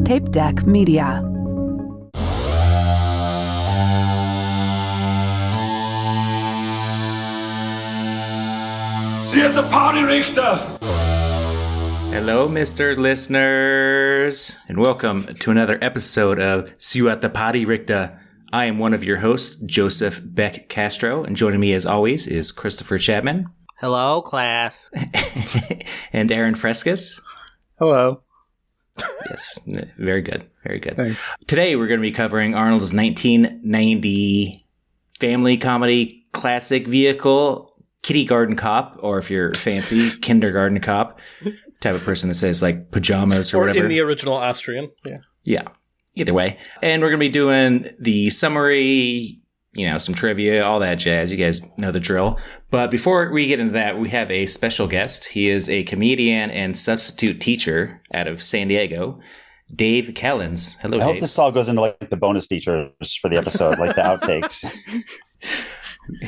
Tape Deck Media. Sie at the Party Richter! Hello, Mr. Listeners, and welcome to another episode of See You at the Party Richter. I am one of your hosts, Joseph Beck Castro, and joining me as always is Christopher Chapman. Hello, class. And Aaron Frescus. Hello. Yes, very good, very good. Thanks. Today we're going to be covering Arnold's 1990 family comedy classic vehicle, Kitty Garden Cop, or if you're fancy, Kindergarten Cop. Type of person that says like pajamas or whatever. In the original Austrian. Yeah. Either way. And we're going to be doing the summary, some trivia, all that jazz. You guys know the drill. But before we get into that, we have a special guest. He is a comedian and substitute teacher out of San Diego, Dave Callens. Hello, Dave. I hope this all goes into like the bonus features for the episode, like the outtakes.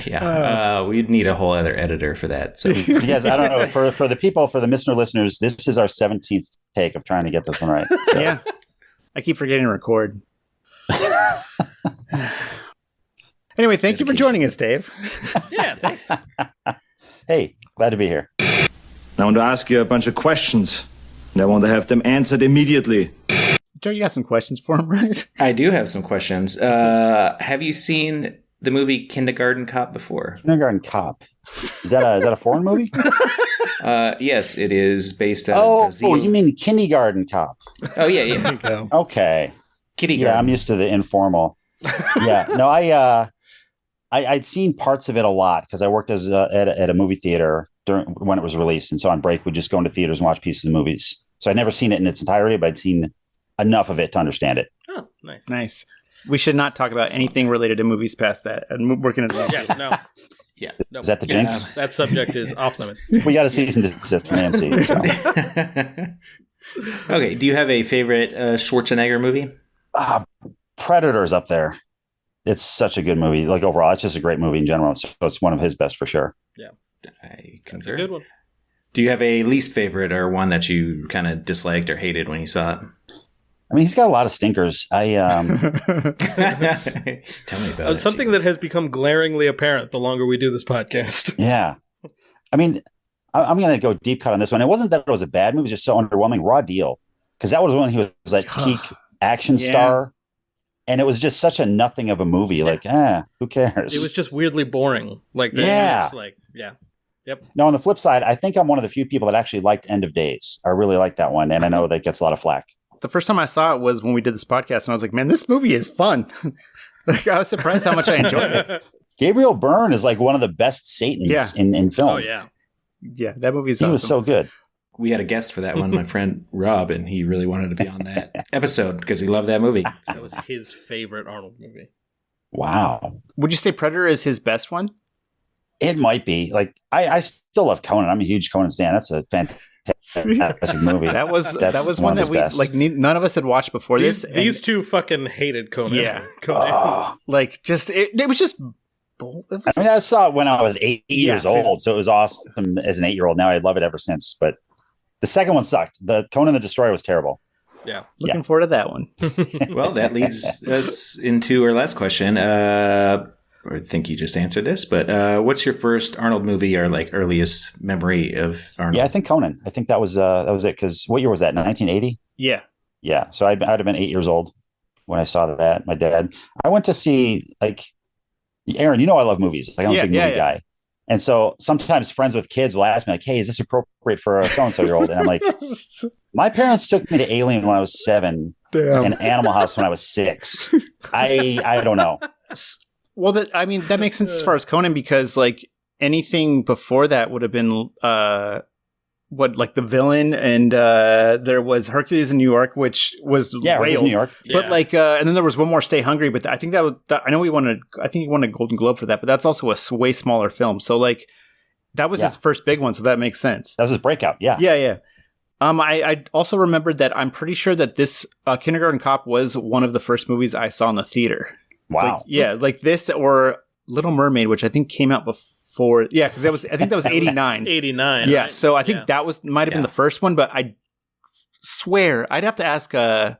Yeah, we'd need a whole other editor for that. So, yes, I don't know. For the people, for the Mr. listeners, this is our 17th take of trying to get this one right. So. Yeah, I keep forgetting to record. Anyway, thank you for joining us, Dave. Yeah, thanks. Hey, glad to be here. I want to ask you a bunch of questions, and I want to have them answered immediately. Joe, you got some questions for him, right? I do have some questions. Have you seen the movie Kindergarten Cop before? Kindergarten Cop. Is that a foreign movie? Yes, it is based out of Brazil. Oh, you mean Kindergarten Cop? Oh, yeah. There you go. Okay. Kitty Yeah, Garden. I'm used to the informal. Yeah, no, I'd seen parts of it a lot because I worked at a movie theater when it was released, and so on break we'd just go into theaters and watch pieces of movies. So I'd never seen it in its entirety, but I'd seen enough of it to understand it. Oh, nice. Nice. We should not talk about anything related to movies past that. I'm working at a Yeah, no. Yeah. No. Is that the jinx? That subject is off limits. We got a cease and desist from AMC. So. Okay. Do you have a favorite Schwarzenegger movie? Predator's up there. It's such a good movie. Like overall, it's just a great movie in general. So it's one of his best for sure. Yeah. I That's a concur. good one. Do you have a least favorite or one that you kind of disliked or hated when you saw it? I mean, he's got a lot of stinkers. Tell me about it. Something that has become glaringly apparent the longer we do this podcast. Yeah. I mean, I'm going to go deep cut on this one. It wasn't that it was a bad movie. It was just so underwhelming. Raw Deal. Because that was when he was like peak action star. And it was just such a nothing of a movie. Like, who cares? It was just weirdly boring. Like, Yeah. Yep. Now, on the flip side, I think I'm one of the few people that actually liked End of Days. I really like that one. And I know that gets a lot of flack. The first time I saw it was when we did this podcast, and I was like, man, this movie is fun. Like, I was surprised how much I enjoyed it. Gabriel Byrne is like one of the best Satans in film. Oh, yeah. Yeah, that movie is He awesome. was so good. We had a guest for that one, my friend Rob, and he really wanted to be on that episode because he loved that movie. That was his favorite Arnold movie. Wow. Would you say Predator is his best one? It might be. Like, I still love Conan. I'm a huge Conan stan. That's a fantastic movie. That was That's one of that his we best. like. None of us had watched before These this. two fucking hated Conan. Yeah. Conan. Oh. Like, just it was just. I mean, I saw it when I was 8 years same. old, so it was awesome as an 8-year-old. Now I love it ever since. But the second one sucked. The Conan the Destroyer was terrible. Yeah. Looking forward to that one. Well, that leads us into our last question. I think you just answered this, but what's your first Arnold movie or like earliest memory of Arnold? Yeah, I think Conan. I think that was it. Because what year was that? 1980. Yeah. Yeah, so I'd have been 8 years old when I saw that. My dad. I went to see like Aaron. You know I love movies. Like I'm a big movie guy. And so sometimes friends with kids will ask me like, "Hey, is this appropriate for a so-and-so-year-old?" And I'm like, my parents took me to Alien when I was 7 and Animal House when I was 6. I don't know. Well, that makes sense as far as Conan, because like anything before that would have been like the Villain, and there was Hercules in New York, which was Yeah, way it was old. New York. But like, and then there was one more, Stay Hungry. But I think I know I think he won a Golden Globe for that. But that's also a way smaller film. So like, that was his first big one. So that makes sense. That was his breakout. Yeah. Yeah. I also remembered that I'm pretty sure that this Kindergarten Cop was one of the first movies I saw in the theater. Wow. Like, like this or Little Mermaid, which I think came out before. Yeah, because I think that was 89. 89. Yeah, so I think that might have been the first one, but I swear I'd have to ask my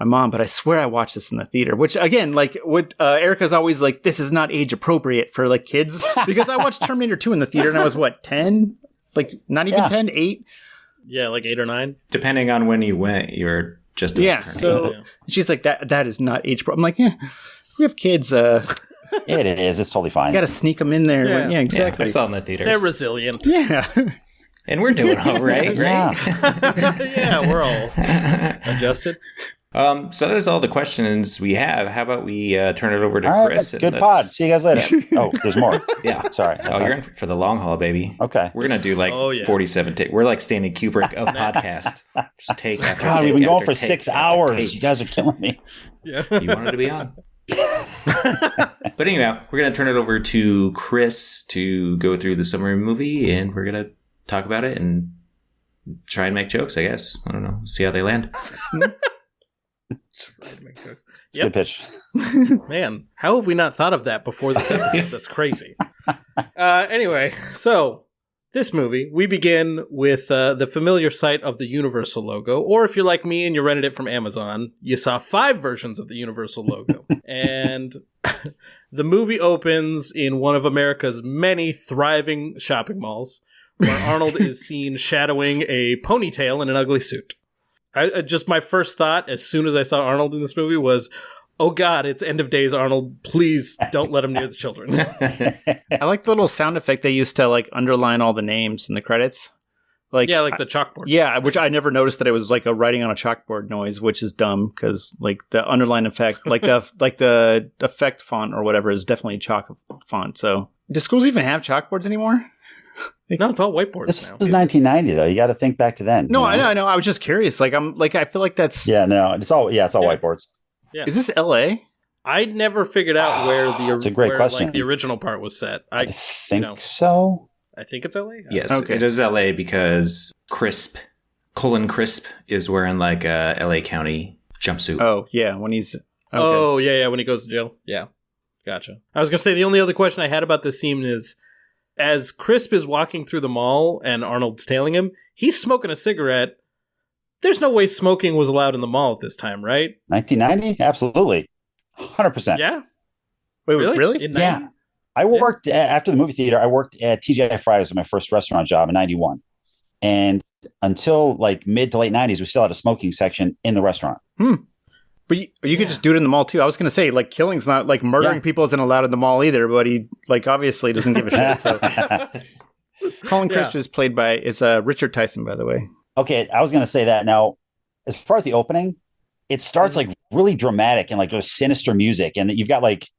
mom, but I swear I watched this in the theater. Which again, like what Erica's always like, this is not age appropriate for like kids because I watched Terminator 2 in the theater and I was what 10, like not even 10, 8. Yeah, like 8 or 9. Depending on when you went, you were just So she's like that is not age appropriate. I'm like, yeah, we have kids. It is. It's totally fine. You got to sneak them in there. Yeah. Yeah, exactly. I saw it in the theaters. They're resilient. Yeah. And we're doing all right, right? Yeah. Yeah, we're all adjusted. So that's all the questions we have. How about we turn it over to All right, Chris? good pod. See you guys later. Oh, there's more. Yeah. Sorry. Oh, you're in for the long haul, baby. Okay. We're going to do like 47 takes. We're like Stanley Kubrick of podcast. Just take after God, take we've been going after for take 6 after hours. take. You guys are killing me. Yeah. You wanted to be on. But anyhow, we're going to turn it over to Chris to go through the summary movie, and we're going to talk about it and try and make jokes, I guess. I don't know. See how they land. It's a good pitch. Man, how have we not thought of that before this episode? That's crazy. Anyway, so this movie, we begin with the familiar sight of the Universal logo, or if you're like me and you rented it from Amazon, you saw 5 versions of the Universal logo. And the movie opens in one of America's many thriving shopping malls, where Arnold is seen shadowing a ponytail in an ugly suit. Just my first thought as soon as I saw Arnold in this movie was, oh God, it's End of Days, Arnold. Please don't let him near the children. I like the little sound effect they used to like underline all the names in the credits. Like yeah, like the chalkboard. Yeah, which I never noticed that it was like a writing on a chalkboard noise, which is dumb because like the underline effect, like the effect font or whatever is definitely chalk font. So do schools even have chalkboards anymore? No, it's all whiteboards This now. was 1990, though. You got to think back to then. No, you know? I know. I was just curious. Like I feel like that's. Yeah, no, it's all whiteboards. Yeah. Is this L.A.? I never figured out where the It's a great question. Like, the original part was set. I think so. I think it's LA. Yes, Okay. it is LA because Colin Crisp is wearing like a LA County jumpsuit. Oh yeah, when he's. Okay. Oh yeah, when he goes to jail. Yeah, gotcha. I was gonna say the only other question I had about this scene is, as Crisp is walking through the mall and Arnold's tailing him, he's smoking a cigarette. There's no way smoking was allowed in the mall at this time, right? 1990? Absolutely. 100%. Yeah. Wait, Really? really? In Yeah. 90? I worked after the movie theater. I worked at TGI Fridays was my first restaurant job in 91. And until like mid to late 90s, we still had a smoking section in the restaurant. But you could just do it in the mall too. I was going to say like killing's not like murdering people isn't allowed in the mall either, but he like obviously doesn't give a shit. So Colin Crisp is played by Richard Tyson, by the way. Okay, I was going to say that. Now, as far as the opening, it starts like really dramatic and like there's sinister music, and you've got like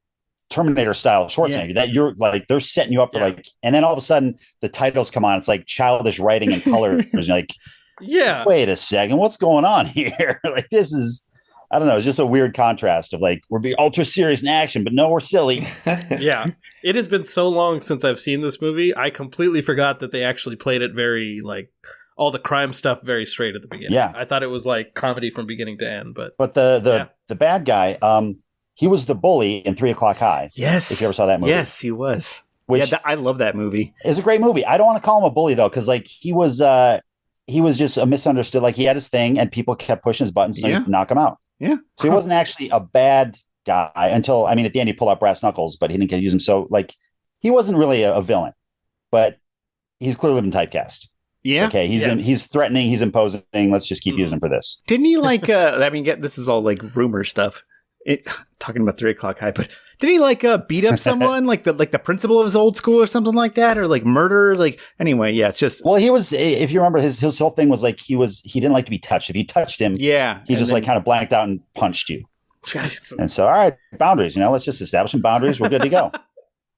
Terminator style Schwarzenegger that you're like they're setting you up for like, and then all of a sudden the titles come on. It's like childish writing and color. You're like, wait a second, what's going on here? Like this is, I don't know. It's just a weird contrast of like we're being ultra serious in action, but no, we're silly. Yeah. It has been so long since I've seen this movie. I completely forgot that they actually played it very like all the crime stuff very straight at the beginning. Yeah. I thought it was like comedy from beginning to end, but the bad guy, he was the bully in 3 O'Clock High. Yes. If you ever saw that movie. Yes, he was. Which I love that movie. It's a great movie. I don't want to call him a bully though, because like he was just a misunderstood. Like he had his thing, and people kept pushing his buttons to knock him out. Yeah. So he wasn't actually a bad guy until, I mean, at the end he pulled out brass knuckles, but he didn't get to use them. So like he wasn't really a villain, but he's clearly been typecast. Yeah. Okay. He's threatening. He's imposing. Let's just keep using him for this. Didn't he like? I mean, this is all like rumor stuff. Talking about 3 O'Clock High, but did he like beat up someone like the principal of his old school or something like that, or like murder? Like anyway, yeah, it's just. Well, he was. If you remember, his whole thing was like he didn't like to be touched. If you touched him, he just like kind of blanked out and punched you. And so, all right, boundaries. Let's just establish some boundaries. We're good to go.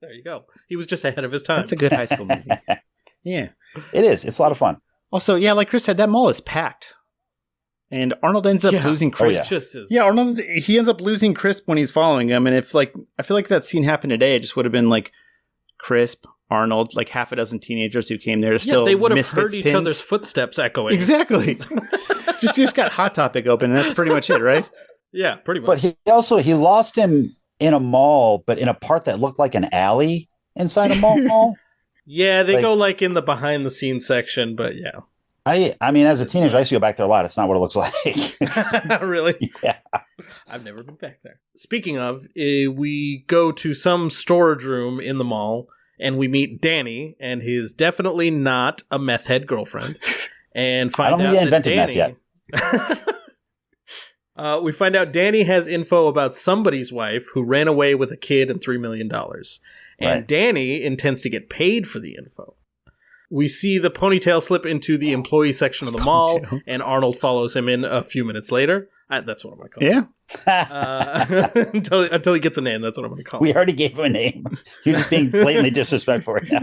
There you go. He was just ahead of his time. That's a good high school movie. Yeah, it is. It's a lot of fun. Also, yeah, like Chris said, that mall is packed. And Arnold ends up losing Crisp. Arnold he ends up losing Crisp when he's following him. And if like I feel like that scene happened today, it just would have been like Crisp, Arnold, like half a dozen teenagers who came there to still. They would have heard Misfits each pins. other's footsteps echoing. Exactly. just got Hot Topic open, and that's pretty much it, right? Yeah, pretty much. But he lost him in a mall, but in a part that looked like an alley inside a mall. Yeah, they go like in the behind the scenes section, but yeah. I mean, as a teenager, I used to go back there a lot. It's not what it looks like. It's, Really? yeah. I've never been back there. Speaking of, we go to some storage room in the mall, and we meet Danny and his definitely not a meth head girlfriend, and find I don't out think he that invented Danny. We find out Danny has info about somebody's wife who ran away with a kid and $3 million, and Right. Danny intends to get paid for the info. We see the ponytail slip into the employee section of the mall, and Arnold follows him in a few minutes later. That's what I'm going to call him. Yeah. Until he gets a name, that's what I'm going to call him. We already gave him a name. You're just being blatantly disrespectful right now.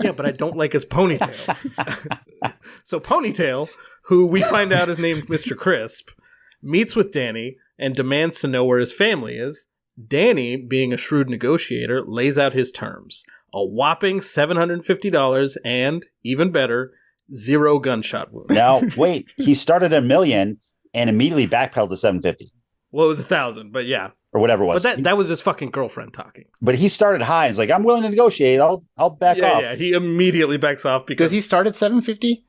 Yeah, but I don't like his ponytail. So Ponytail, who we find out is named Mr. Crisp, meets with Danny and demands to know where his family is. Danny, being a shrewd negotiator, lays out his terms. A whopping $750 and, even better, 0 gunshot wounds. Now, wait, he started $1 million and immediately backpedaled to 750 Well, it was 1,000, but yeah. or whatever it was. But that was his fucking girlfriend talking. But he started high. He's like, I'm willing to negotiate. I'll back off. Yeah, he immediately backs off because Does he start at 750?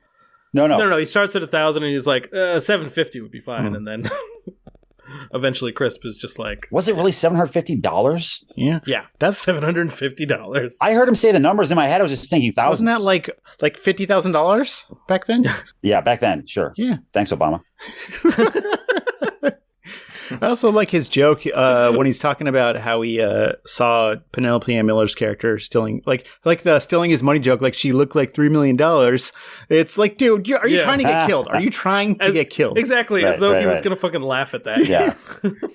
No. No, he starts at 1,000 and he's like, 750 would be fine, and then eventually Crisp is just like, Was it really $750? Yeah. yeah, that's $750. I heard him say the numbers in my head. I was just thinking thousands. Wasn't that like $50,000 back then? Yeah, back then. Sure. Yeah. Thanks, Obama. I also like his joke when he's talking about how he saw Penelope Ann Miller's character stealing, like the stealing his money joke, like she looked like $3 million. It's like, dude, are you trying to get killed? Are you trying to get killed? Exactly, as Right, though right, he was right. going to fucking laugh at that. Yeah.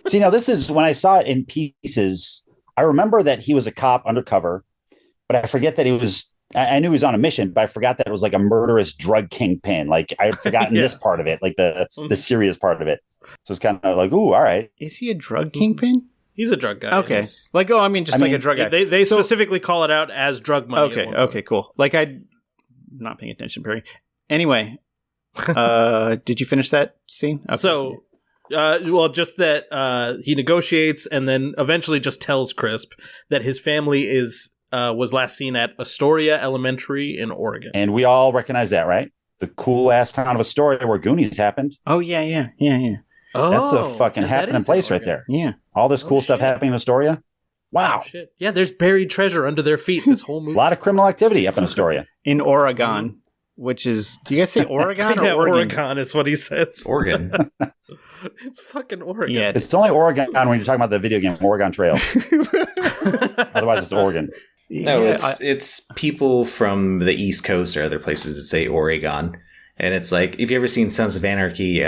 See, now this is when I saw it in pieces. I remember that he was a cop undercover, but I forget that he was. I knew he was on a mission, but I forgot that it was like a murderous drug kingpin. Like I had forgotten Yeah. this part of it, like the serious part of it. So it's kind of like, ooh, all right. Is he a drug kingpin? He's a drug guy. Okay. yes. Like, oh, I mean, just I like mean, a drug guy. They So- specifically call it out as drug money. at Okay. one point. Okay. Cool. Like I'm not paying attention, Perry. Anyway, did you finish that scene? Okay. So, well, just that he negotiates and then eventually just tells Crisp that his family was last seen at Astoria Elementary in Oregon. And we all recognize that, right? The cool ass town of Astoria where Goonies happened. Oh yeah. That's a fucking that happening is in place right Oregon. there. Yeah. All this cool stuff shit. happening in Astoria. Wow. Oh, shit. Yeah, there's buried treasure under their feet this whole A movie. lot of criminal activity up in Astoria. In Oregon, which is, do you guys say Oregon or Yeah, Oregon? Oregon is what he says. Oregon. It's fucking Oregon. Yeah. It's only Oregon when you're talking about the video game Oregon Trail. Otherwise, it's Oregon. No, Yeah, it's people from the East Coast or other places that say Oregon. And it's like, if you ever seen Sons of Anarchy,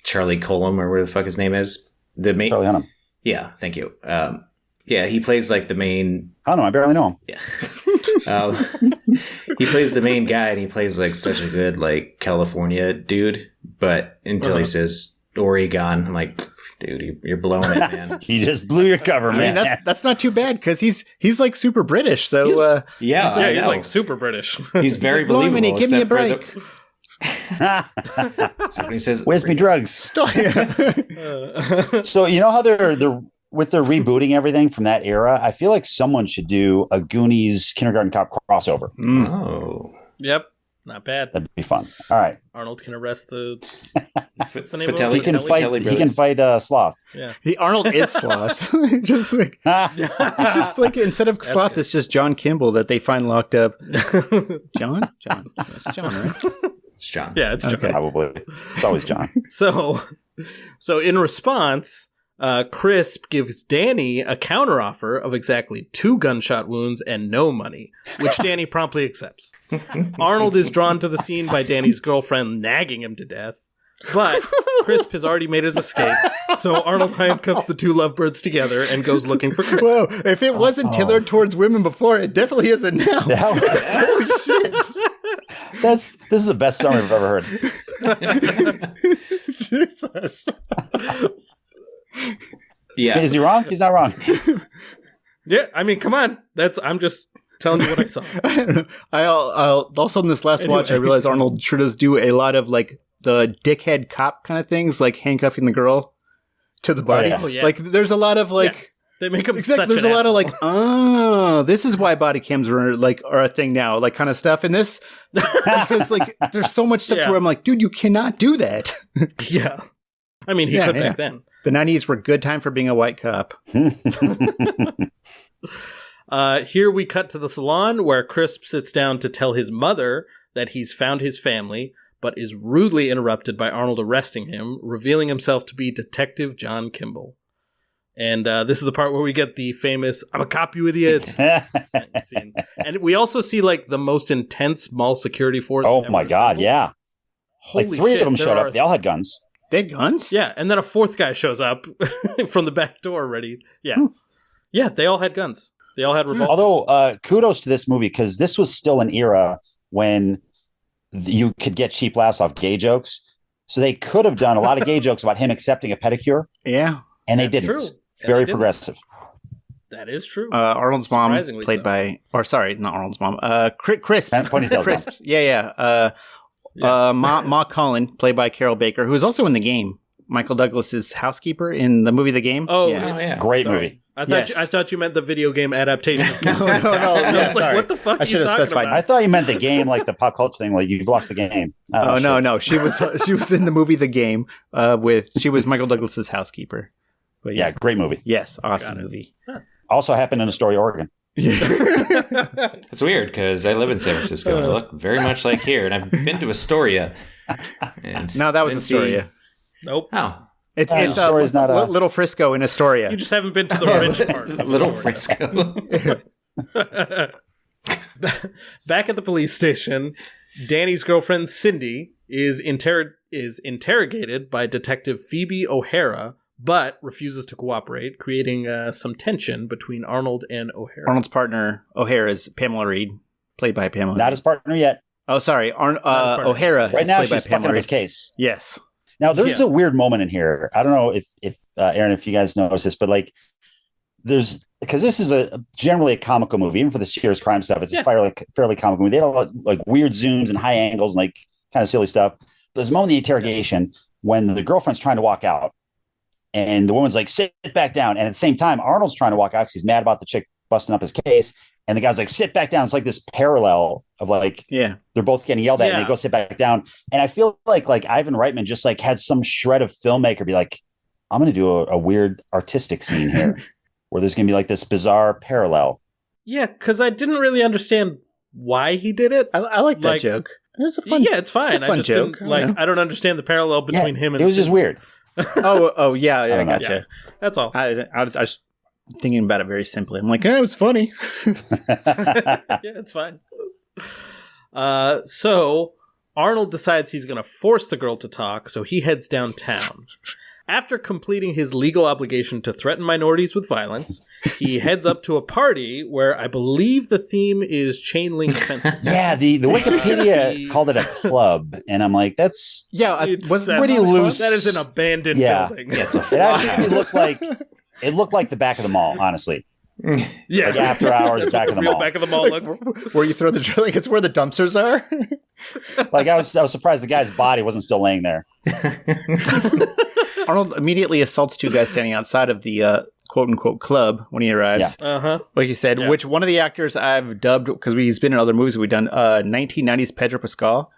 Charlie Cullum or whatever the fuck his name is, the main. Charlie Hunnam. Yeah, thank you. Yeah, he plays like the main. I don't know. I barely know him. Yeah, he plays the main guy, and he plays like such a good like California dude. But until he says Oregon, I'm like, dude, you're blowing it, man. He just blew your cover, I man. mean, that's not too bad because he's like super British. So Yeah, Yeah, I he's know. like super British. He's very like, "Blow believable. me, give me a except for break." So when he says, Where's me drugs? So you know how they're with the rebooting everything from that era. I feel like someone should do a Goonies Kindergarten Cop crossover. Oh, Yep, not bad. That'd be fun. All right, Arnold can arrest the. F- the name of Fratelli- he can Kelly fight. Kelly He can brothers. fight Sloth. Yeah. Arnold is Sloth. Just like it's just like instead of Sloth, good. it's just John Kimball that they find locked up. John, it's John, right? it's John. Yeah, it's Okay. Probably. It's always John. So in response, Crisp gives Danny a counteroffer of exactly 2 gunshot wounds and no money, which Danny promptly accepts. Arnold is drawn to the scene by Danny's girlfriend nagging him to death, but Crisp has already made his escape, so Arnold handcuffs the 2 lovebirds together and goes looking for Crisp. Whoa! If it wasn't tailored towards women before, it definitely isn't now. This is the best summary I've ever heard. Jesus. Yeah. Is he wrong? He's not wrong. Yeah, I mean, come on. I'm just telling you what I saw. I'll also in this last watch, I realized Arnold sure does do a lot of like the dickhead cop kind of things, like handcuffing the girl to the body. yeah. Oh, yeah. Like there's a lot of like They make him Exactly. such There's an a lot of asshole. like, oh, this is why body cams are a thing now, like kind of stuff in this. Because like there's so much stuff Yeah. where I'm like, dude, you cannot do that. Yeah. I mean, he Yeah, could yeah. back then. The 90s were a good time for being a white cop. Here we cut to the salon where Crisp sits down to tell his mother that he's found his family, but is rudely interrupted by Arnold arresting him, revealing himself to be Detective John Kimball. And this is the part where we get the famous "I'm a cop, you idiot" scene. And we also see like the most intense mall security force. Oh ever my God, assembled. yeah. Holy Like three shit, of them there showed are- up. They all had guns. They had guns? Yeah, and then a fourth guy shows up from the back door ready. Yeah. Yeah, they all had guns. They all had revolvers. Although, kudos to this movie because this was still an era when you could get cheap laughs off gay jokes. So they could have done a lot of gay jokes about him accepting a pedicure, Yeah. and they That's didn't. true. And Very they didn't. progressive. That is true. Arnold's mom, Surprisingly played so. by, or sorry, not Arnold's mom, Crisp. Ponytail's Crisp. mom. Yeah. Ma Cullen, played by Carol Baker, who is also in the game. Michael Douglas's housekeeper in the movie The Game. Oh, yeah. Oh, yeah. Great Sorry. movie. I thought you meant the video game adaptation. No, I yeah, was like, sorry. what the fuck I are should you have talking specified. I about? thought you meant the game, like the pop culture thing, like you've lost the game. Oh no, shit. no, she was in the movie The Game. She was Michael Douglas's housekeeper. But Yeah, great movie. yes, awesome Got it. movie. Also happened in Astoria, Oregon. It's weird because I live in San Francisco and I look very much like here, and I've been to Astoria. And No, that was didn't see- Astoria. Nope. Oh, It's Astoria's not a- Little Frisco in Astoria. You just haven't been to the rich part. Of Little Astoria. Frisco. Back at the police station, Danny's girlfriend Cindy is interrogated by Detective Phoebe O'Hara, but refuses to cooperate, creating some tension between Arnold and O'Hara. Arnold's partner O'Hara is Pamela Reed, played by Pamela. Not Reed. his partner yet. Oh, sorry, partner. O'Hara. Right is now, played by she's fucking Pamela up his Reed. case. Yes. Now, there's Yeah. a weird moment in here. I don't know if Aaron, if you guys notice this, but like, because this is generally a comical movie, even for the serious crime stuff. It's Yeah. a fairly comical movie. They had a lot, like weird zooms and high angles and like kind of silly stuff. There's a moment in the interrogation when the girlfriend's trying to walk out, and the woman's like, "Sit back down." And at the same time, Arnold's trying to walk out because he's mad about the chick busting up his case. And the guy's like, "Sit back down." It's like this parallel of like Yeah. they're both getting yelled at, and Yeah. they go sit back down. And I feel like Ivan Reitman just like had some shred of filmmaker be like, "I'm going to do a weird artistic scene here." Where there's going to be like this bizarre parallel. Yeah, because I didn't really understand why he did it. I like that Like- joke. It was a fun. Yeah, it's fine. it's a fun I just joke, didn't, I don't know. I don't understand the parallel between him and it was just Cindy. weird. Oh, yeah, I don't know. gotcha. That's all. I was thinking about it very simply. I'm like, it was funny. Yeah, it's fine. So Arnold decides he's going to force the girl to talk, so he heads downtown. After completing his legal obligation to threaten minorities with violence, he heads up to a party where I believe the theme is chain link fences. Yeah, the Wikipedia He- called it a club, and I'm like, that's Yeah, It's- was that's- pretty loose. That is an abandoned Yeah. building. Yeah, it's a it actually looked like the back of the mall, honestly. Yeah. Like after hours, That's back what of the real mall. back of the mall looks. where you throw the like it's where the dumpsters are. Like I was surprised the guy's body wasn't still laying there. Arnold immediately assaults two guys standing outside of the quote unquote club when he arrives. Yeah. Uh-huh. Like you said, Yeah. which one of the actors I've dubbed because he's been in other movies we've done 1990s Pedro Pascal,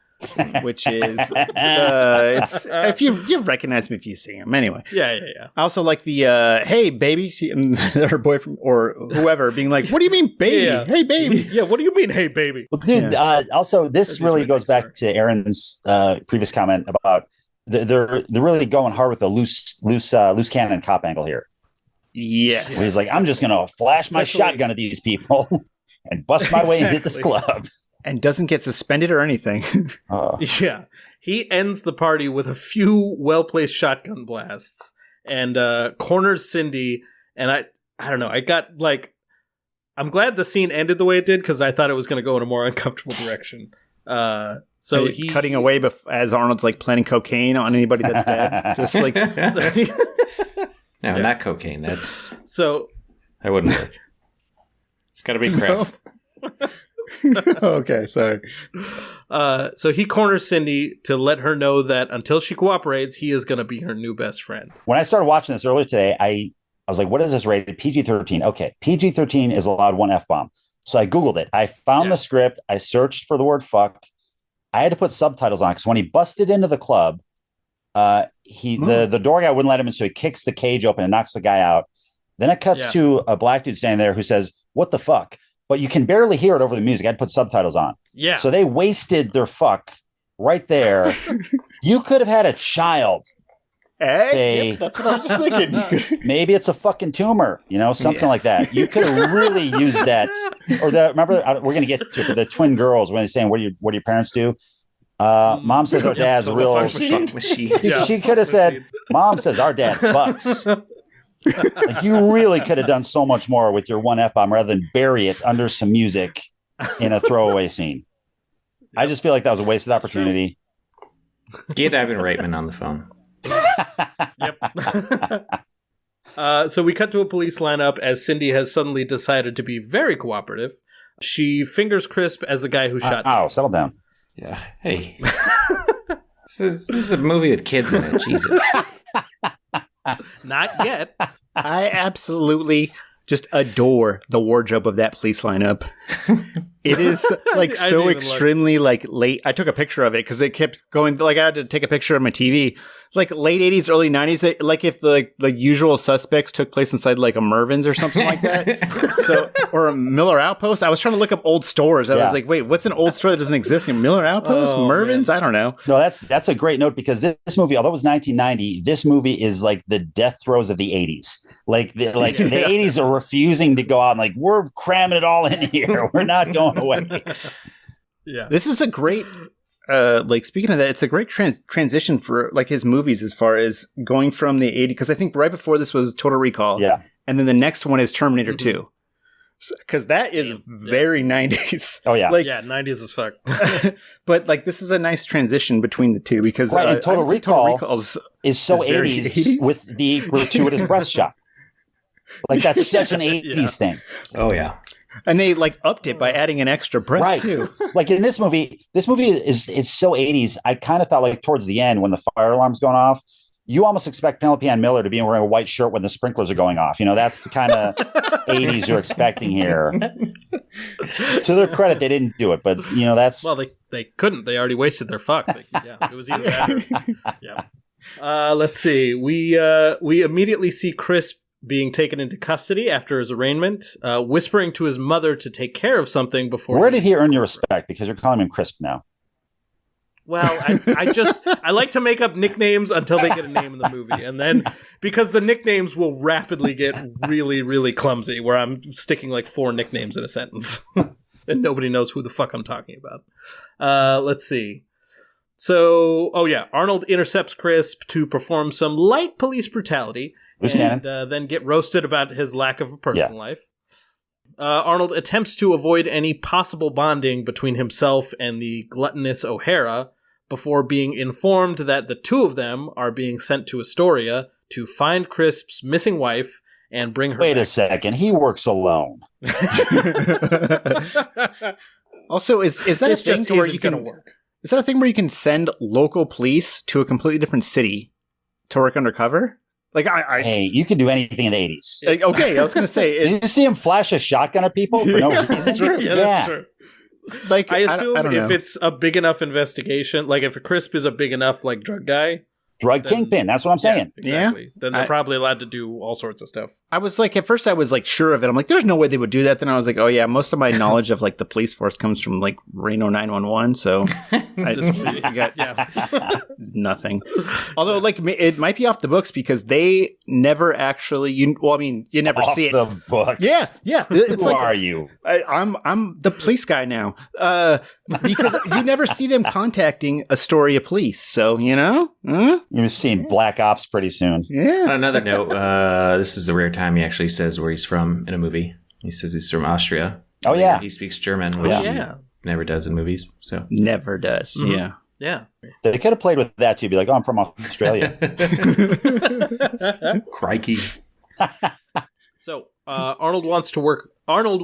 which is it's if you recognize him if you see him anyway. Yeah. I also like the hey baby and her boyfriend or whoever being like, what do you mean baby? Yeah. Hey baby. Yeah, what do you mean, hey, baby? Well, dude, also this That's really just goes my back to Aaron's previous comment about they're really going hard with the loose cannon cop angle here. Yes. Where he's like, I'm just gonna flash my Especially- shotgun at these people and bust my way into this Exactly. club. And doesn't get suspended or anything. Yeah. He ends the party with a few well-placed shotgun blasts and corners Cindy. And I don't know. I got like, I'm glad the scene ended the way it did because I thought it was going to go in a more uncomfortable direction. So he cutting away as Arnold's like planting cocaine on anybody that's dead. Just like No, not cocaine. That So wouldn't work. It's got to be craft. okay, sorry. so he corners Cindy to let her know that until she cooperates, he is going to be her new best friend. When I started watching this earlier today, I I was like, what is this rated? PG-13. Okay, PG-13 is allowed one F-bomb. So I Googled it. I found the script. I searched for the word fuck. I had to put subtitles on because when he busted into the club, the door guy wouldn't let him in, so he kicks the cage open and knocks the guy out. Then it cuts to a black dude standing there who says, "What the fuck?" But you can barely hear it over the music. I had to put subtitles on. Yeah. So they wasted their fuck right there. You could have had a child say, that's what I was just thinking. maybe it's a fucking tumor, something like that. You could have really used that. Or remember, we're going to get to the twin girls when they're saying, what do your parents do? Mom says our dad's a real machine. She could have said, Mom says our dad fucks. Like, you really could have done so much more with your one F-bomb rather than bury it under some music in a throwaway scene. I just feel like that was a wasted opportunity. Get Ivan Reitman on the phone. Yep. So we cut to a police lineup as Cindy has suddenly decided to be very cooperative. She fingers Crisp as the guy who shot. Settle down. Yeah. Hey. This is a movie with kids in it. Jesus. Not yet. I absolutely just adore the wardrobe of that police lineup. It is like so extremely like late. I took a picture of it because it kept going. Like I had to take a picture of my TV. Like late 80s, early 90s. Like if the Usual Suspects took place inside like a Mervyn's or something like that. Or a Miller Outpost. I was trying to look up old stores. I was like, wait, what's an old store that doesn't exist? Miller Outpost, Mervyn's. Man. I don't know. No, that's a great note because this movie, although it was 1990, this movie is like the death throes of the 80s. Like the 80s are refusing to go out and like, we're cramming it all in here. We're not going away. Yeah. This is a great, speaking of that, it's a great transition for like his movies as far as going from the 80s. Because I think right before this was Total Recall. Yeah. And then the next one is Terminator 2. Because that is very 90s. Oh, yeah. 90s as fuck. But like this is a nice transition between the two because and Total Recall is so 80s with the gratuitous breast shot. Like that's such an 80s thing. Oh, yeah. And they like upped it by adding an extra breast too. Like in this movie is so 80s. I kind of thought like towards the end when the fire alarm's going off, you almost expect Penelope Ann Miller to be wearing a white shirt when the sprinklers are going off. That's the kind of 80s you're expecting here. To their credit, they didn't do it, but that's they couldn't. They already wasted their fuck. It was either that. Yeah. Let's see. We immediately see Crisp being taken into custody after his arraignment, whispering to his mother to take care of something before. Where did he earn your respect? Because you're calling him Crisp now. Well, I like to make up nicknames until they get a name in the movie. And then, because the nicknames will rapidly get really, really clumsy, where I'm sticking like 4 nicknames in a sentence. And nobody knows who the fuck I'm talking about. Let's see. So, Arnold intercepts Crisp to perform some light police brutality. And then get roasted about his lack of a personal life. Arnold attempts to avoid any possible bonding between himself and the gluttonous O'Hara before being informed that the two of them are being sent to Astoria to find Crisp's missing wife and bring her Wait back. a second. He works alone. Also, is that a thing where you can work? Is that a thing where you can send local police to a completely different city to work undercover? Like hey, you can do anything in the 80s. Like, okay, I was going to say. Did you see him flash a shotgun at people for no reason? That's true. Yeah, that's true. Like, I assume I don't if know. it's a big enough investigation, like if Crisp is a big enough like drug guy, drug kingpin. That's what I'm saying. Exactly. Yeah. Then they're probably allowed to do all sorts of stuff. I was like, at first I was like sure of it. I'm like, there's no way they would do that. Then I was like, oh yeah, most of my knowledge of like the police force comes from like Reno 911. So I got nothing. Although like it might be off the books because they never actually, you never off see it. The books. Yeah. It's Who like, are you? I'm the police guy now. Because you never see them contacting Astoria police. So, You're seeing Black Ops pretty soon. Yeah. On another note, this is the rare time he actually says where he's from in a movie. He says he's from Austria. Oh, yeah. He speaks German, which he never does in movies. So never does. Mm-hmm. Yeah. They could have played with that too. Be like, oh, I'm from Australia. Crikey. So Arnold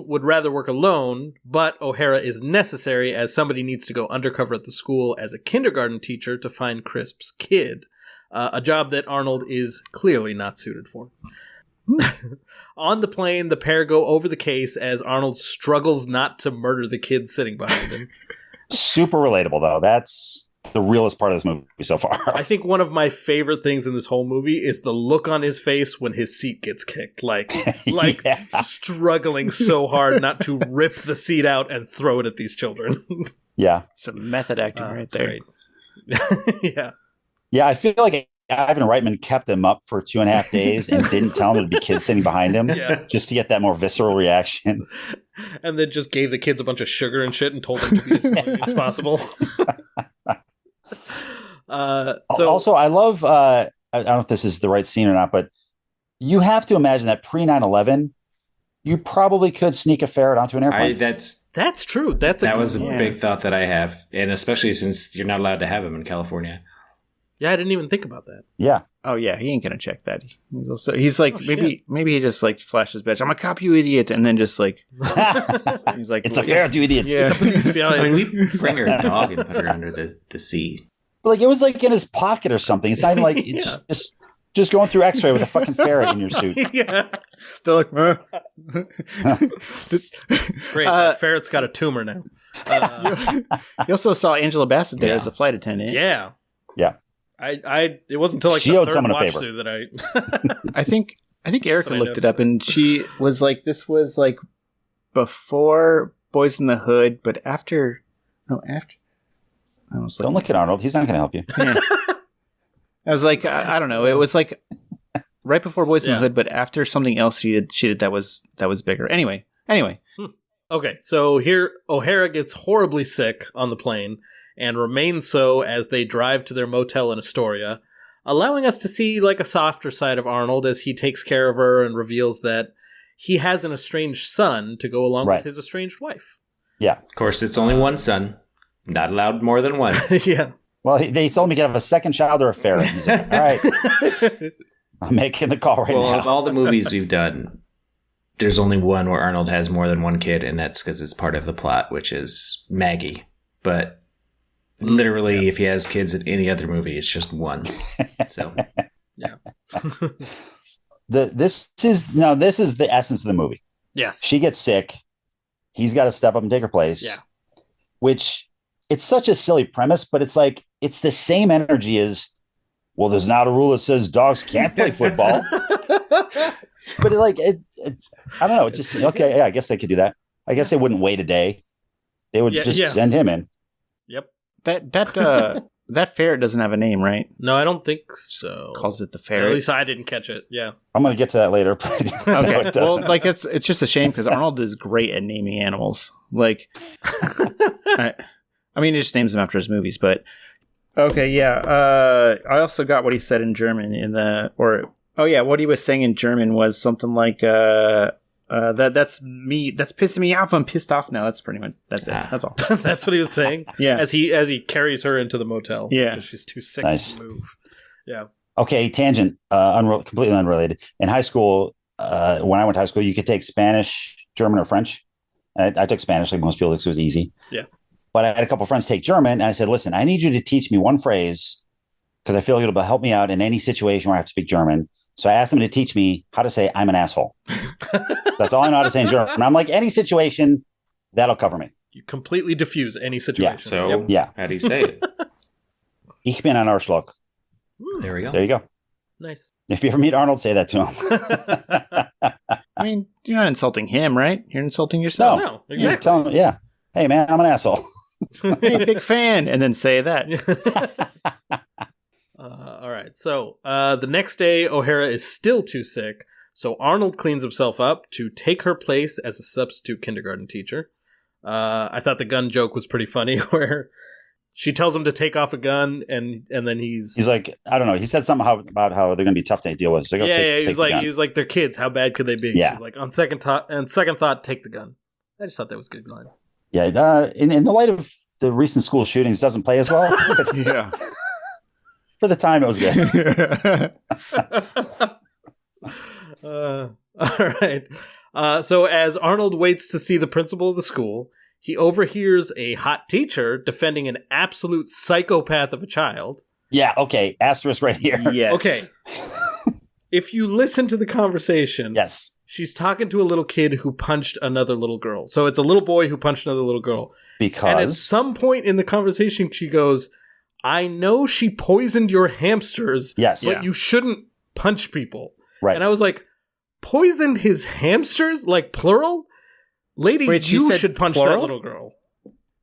would rather work alone, but O'Hara is necessary as somebody needs to go undercover at the school as a kindergarten teacher to find Crisp's kid, a job that Arnold is clearly not suited for. On the plane, the pair go over the case as Arnold struggles not to murder the kid sitting behind him. Super relatable, though. That's the realest part of this movie so far. I think one of my favorite things in this whole movie is the look on his face when his seat gets kicked. Like struggling so hard not to rip the seat out and throw it at these children. Yeah. Some method acting right there. Yeah. Yeah, I feel like Ivan Reitman kept him up for 2.5 days and didn't tell him there'd be kids sitting behind him just to get that more visceral reaction. And then just gave the kids a bunch of sugar and shit and told them to be as funny as possible. Also, I love, I don't know if this is the right scene or not, but you have to imagine that pre 9/11, you probably could sneak a ferret onto an airplane. That's true. That was a big thought that I have. And especially since you're not allowed to have them in California. Yeah, I didn't even think about that. Yeah. Oh yeah, he ain't gonna check that. He's like maybe he just like flashes bitch. I'm a cop, you idiot, and then just like he's like it's a ferret, you idiot. Yeah. It's a police failure. I mean, we bring her dog and put her under the seat. But like it was like in his pocket or something. It's not even like it's just going through X-ray with a fucking ferret in your suit. Yeah, still like. Great, ferret's got a tumor now. You also saw Angela Bassett there as a flight attendant. Yeah. It wasn't until like she the owed third someone a watch favor. through that I. I think Erica I looked it up, and she was like, "This was like before Boys in the Hood, but after." I was like, Don't look at Arnold. He's not going to help you. Yeah. I was like, I don't know. It was like right before Boys in the Hood, but after something else she did that was bigger. Anyway. Okay, so here O'Hara gets horribly sick on the plane and remains so as they drive to their motel in Astoria, allowing us to see like a softer side of Arnold as he takes care of her and reveals that he has an estranged son to go along with his estranged wife. Yeah. Of course, it's only one son. Not allowed more than one. Yeah. Well, they told me to have a second child or a ferret. He's like, all right. I'm making the call right now. Well, of all the movies we've done, there's only one where Arnold has more than one kid, and that's because it's part of the plot, which is Maggie. But literally, if he has kids in any other movie, it's just one. So, yeah. This is the essence of the movie. Yes. She gets sick. He's got to step up and take her place. Yeah. Which it's such a silly premise, but it's like it's the same energy as, well, there's not a rule that says dogs can't play football. But I don't know. It just okay. Yeah, I guess they could do that. I guess they wouldn't wait a day. They would just send him in. Yep. That ferret doesn't have a name, right? No, I don't think so. Calls it the ferret. At least I didn't catch it. Yeah. I'm going to get to that later. But no, Okay. it doesn't. Well, like it's just a shame because Arnold is great at naming animals. Like, I mean, he just names them after his movies. But okay, yeah. I also got what he said in German what he was saying in German was something like that's me. That's pissing me off. I'm pissed off now. That's pretty much. That's it. That's all. That's what he was saying. Yeah. As he carries her into the motel. Yeah. Because she's too sick Nice. to move. Yeah. Okay, tangent, completely unrelated. In high school, when I went to high school, you could take Spanish, German, or French. And I took Spanish, like most people, because it was easy. Yeah. But I had a couple of friends take German, and I said, listen, I need you to teach me one phrase, because I feel like it'll help me out in any situation where I have to speak German. So I asked them to teach me how to say, I'm an asshole. That's all I know how to say in German. And I'm like, any situation, that'll cover me. You completely diffuse any situation. So, Yeah. how do you say it? Ich bin ein Arschloch. There we go. There you go. Nice. If you ever meet Arnold, say that to him. I mean, you're not insulting him, right? You're insulting yourself. No, You just exactly. tell him, yeah. Hey, man, I'm an asshole. Hey, big fan, and then say that. All right. So the next day, O'Hara is still too sick, so Arnold cleans himself up to take her place as a substitute kindergarten teacher. I thought the gun joke was pretty funny, where she tells him to take off a gun, and then he's like, I don't know. He said something about how they're going to be tough to deal with. He's like, okay, He's like, they're kids. How bad could they be? Yeah. He's like, on second thought, take the gun. I just thought that was a good line. Yeah. In the light of the recent school shootings, doesn't play as well. But Yeah. for the time, it was good. All right. So as Arnold waits to see the principal of the school, he overhears a hot teacher defending an absolute psychopath of a child. Yeah. Okay. Asterisk right here. Yes. Okay. if you listen to the conversation, Yes. she's talking to a little kid who punched another little girl. So it's a little boy who punched another little girl. And at Because some point in the conversation, she goes, I know she poisoned your hamsters, yes, but you shouldn't punch people. right. And I was like, poisoned his hamsters? Like plural? Lady, Wait, she you said should punch that plural? little girl.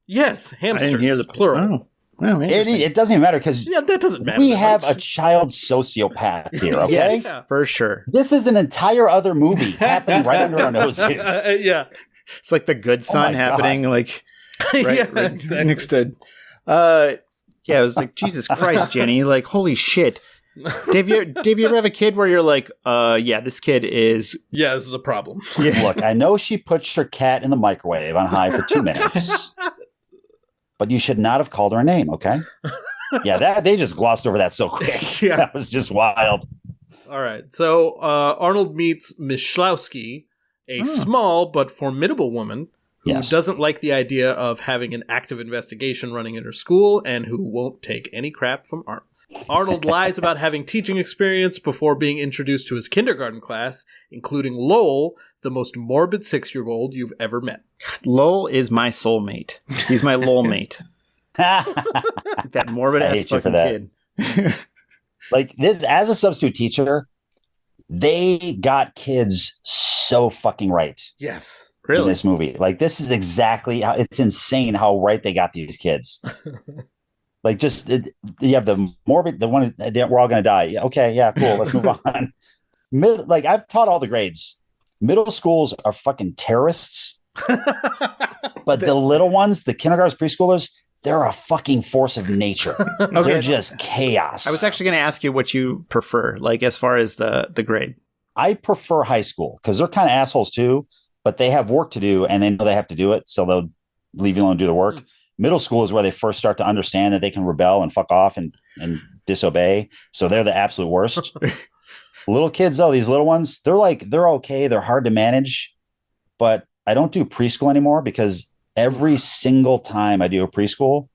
Yes, hamsters. I didn't hear the plural. Oh, well, It doesn't even matter because Yeah, that doesn't matter. we that have a much. child sociopath here. Okay, Yes, Yeah. for sure. this is an entire other movie happening right under our noses. Yeah. It's like the good son my happening, like right, Yeah, right exactly. next to. Yeah, it was like Jesus Christ, Jenny. Like, holy shit. Dave, you ever have a kid where you're like, yeah, this kid is. Yeah, this is a problem. Yeah. Look, I know she put your cat in the microwave on high for 2 minutes, but you should not have called her a name. Okay. Yeah, that they just glossed over that so quick. Yeah. That was just wild. All right. So Arnold meets Miss Schlowski, a small but formidable woman who Yes. doesn't like the idea of having an active investigation running in her school and who won't take any crap from Arnold. Arnold lies about having teaching experience before being introduced to his kindergarten class, including Lowell, the most morbid 6-year-old you've ever met. Lowell is my soulmate. He's my lol mate. That morbid I ass hate you for fucking that. kid. Like this, as a substitute teacher, they got kids so fucking right Yes. in this movie. Like this is exactly how it's insane how right they got these kids. Like just you have the morbid, the one that we're all going to die. Yeah, okay, yeah, cool. Let's move on. Like I've taught all the grades. Middle schools are fucking terrorists, but the little ones, the kindergartners, preschoolers, they're a fucking force of nature. They're just chaos. I was actually going to ask you what you prefer, like as far as the grade. I prefer high school because they're kind of assholes too, but they have work to do and they know they have to do it, so they'll leave you alone and do the work. Middle school is where they first start to understand that they can rebel and fuck off and disobey. So they're the absolute worst. Little kids, though, these little ones, they're okay. They're hard to manage, but I don't do preschool anymore because every single time I do a preschool,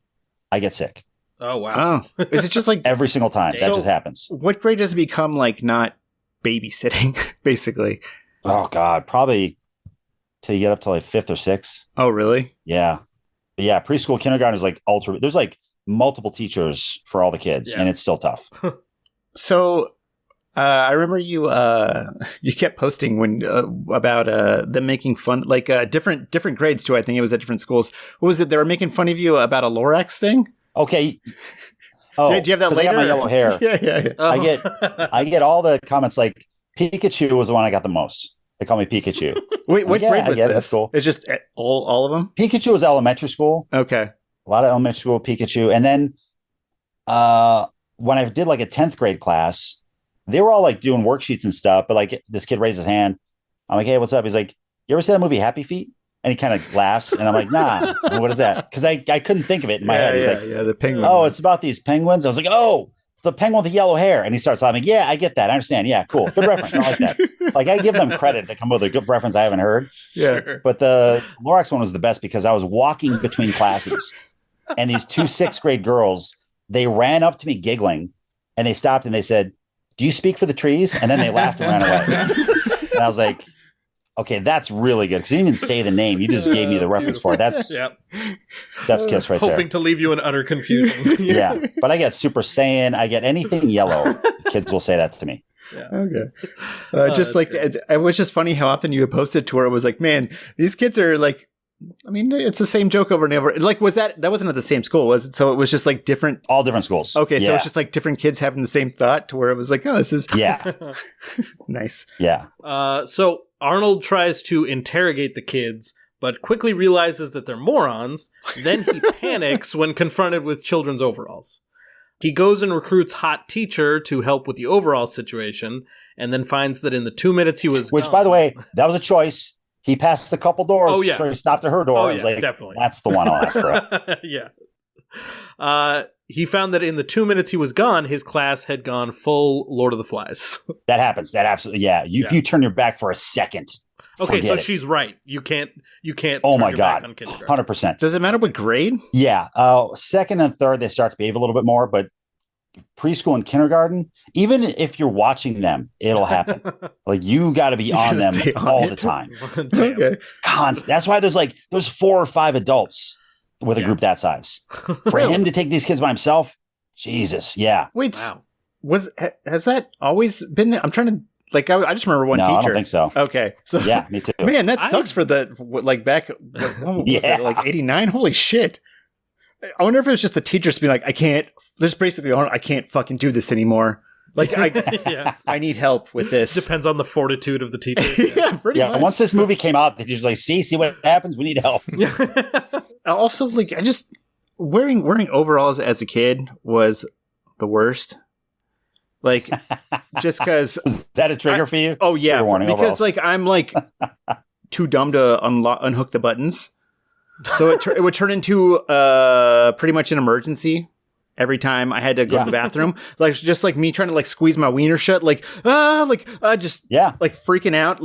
I get sick. Oh, wow. Oh, is it just like Every single time. That So- just happens. what grade does it become like not babysitting, basically? Oh, God. Probably till you get up to like 5th or 6th. Oh, really? Yeah. But yeah. Preschool, kindergarten is like ultra. There's like multiple teachers for all the kids, Yeah. and it's still tough. So I remember you you kept posting when about them making fun, like different grades too. I think it was at different schools. What was it? They were making fun of you about a Lorax thing. Okay. Oh, Do you have that 'cause I later? got my yellow hair. Yeah. Oh. I get all the comments like Pikachu was the one I got the most. They call me Pikachu. Wait, what Yeah, grade I was get it. this? That's cool. It's just all of them. Pikachu was elementary school. Okay. A lot of elementary school Pikachu. And then when I did like a 10th grade class, they were all like doing worksheets and stuff. But like this kid raised his hand. I'm like, hey, what's up? He's like, you ever see that movie Happy Feet? And he kind of laughs. And I'm like, nah, what is that? Because I couldn't think of it in my head. He's like, the penguin. oh, it's about these penguins. I was like, oh, the penguin with the yellow hair. And he starts laughing. Yeah, I get that. I understand. Yeah, cool. Good reference. I like that. Like I give them credit if they come up with a good reference I haven't heard. yeah. But the Lorax one was the best because I was walking between classes and these 2 6th grade girls, they ran up to me giggling and they stopped and they said, do you speak for the trees? And then they laughed and ran away. And I was like, okay, that's really good. Because you didn't even say the name. You just gave me the reference for it. That's Yep. Chef's kiss right Hoping there. to leave you in utter confusion. Yeah. But I get Super Saiyan. I get anything yellow. Kids will say that to me. Okay. Just that's like great. it was just funny how often you had posted to her. It was like, man, these kids are like. I mean, it's the same joke over and over. Like, was that wasn't at the same school, was it? So it was just like different. All different schools. Okay, so Yeah. it's just like different kids having the same thought to where it was like, oh, this is Yeah. nice. Yeah. So Arnold tries to interrogate the kids, but quickly realizes that they're morons. Then he panics when confronted with children's overalls. He goes and recruits Hot Teacher to help with the overall situation, and then finds that in the 2 minutes he was Which, gone- by the way, that was a choice. He passed a couple doors. Oh, yeah. So he stopped at her door. Oh, I was yeah, like, definitely. that's the one I'll ask for. Yeah. He found that in the 2 minutes he was gone, his class had gone full Lord of the Flies. That happens. That absolutely, yeah. If you turn your back for a second, Okay, so forget it. she's right. You can't. Oh turn my your back God, on kindergarten. 100%. Does it matter what grade? Yeah. Second and third, they start to behave a little bit more, but preschool and kindergarten, even if you're watching them, it'll happen. Like you got to be on them all the time. Okay. That's why there's 4 or 5 adults with a group that size. For him to take these kids by himself, Jesus, yeah. Wait, has that always been? I'm trying to I just remember one teacher. I don't think so. Okay, so yeah, me too. Man, that sucks for the back. When was that, like 89? Holy shit! I wonder if it was just the teachers being like, I can't. There's basically, I can't fucking do this anymore. Like I need help with this. Depends on the fortitude of the teacher. Pretty much. Once this movie came out, the teachers like, see what happens. We need help. Also, I just wearing overalls as a kid was the worst. Just because was that a trigger for you? Oh yeah, because I'm too dumb to unhook the buttons, so it would turn into pretty much an emergency every time I had to go to the bathroom. Just me trying to squeeze my wiener shut, freaking out,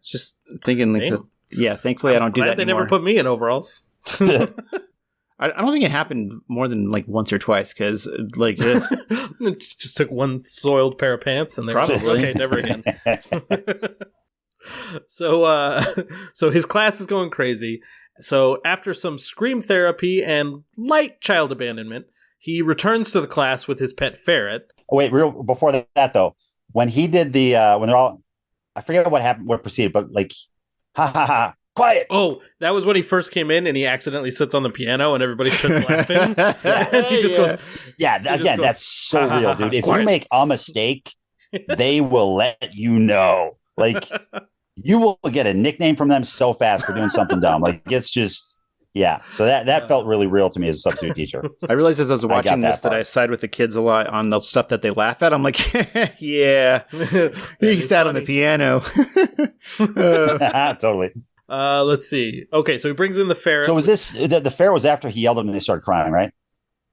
just thinking thankfully I don't do that anymore. They never put me in overalls. I don't think it happened more than once or twice because it just took one soiled pair of pants and they probably okay, never again. So his class is going crazy. So after some scream therapy and light child abandonment, he returns to the class with his pet ferret. Oh, wait, before that though, when he did the when they're all, I forget what happened, what proceeded, but ha ha ha. Quiet. Oh, that was when he first came in and he accidentally sits on the piano and everybody starts laughing. And he just goes. Yeah, again, that's so real, dude. If you make a mistake, they will let you know. You will get a nickname from them so fast for doing something dumb. It's just, yeah. So that felt really real to me as a substitute teacher. I realized as I was watching that I side with the kids a lot on the stuff that they laugh at. I'm like, yeah, he sat on the piano. Totally. Let's see. Okay, so he brings in the ferret. So was this the ferret was after he yelled at them and they started crying, right?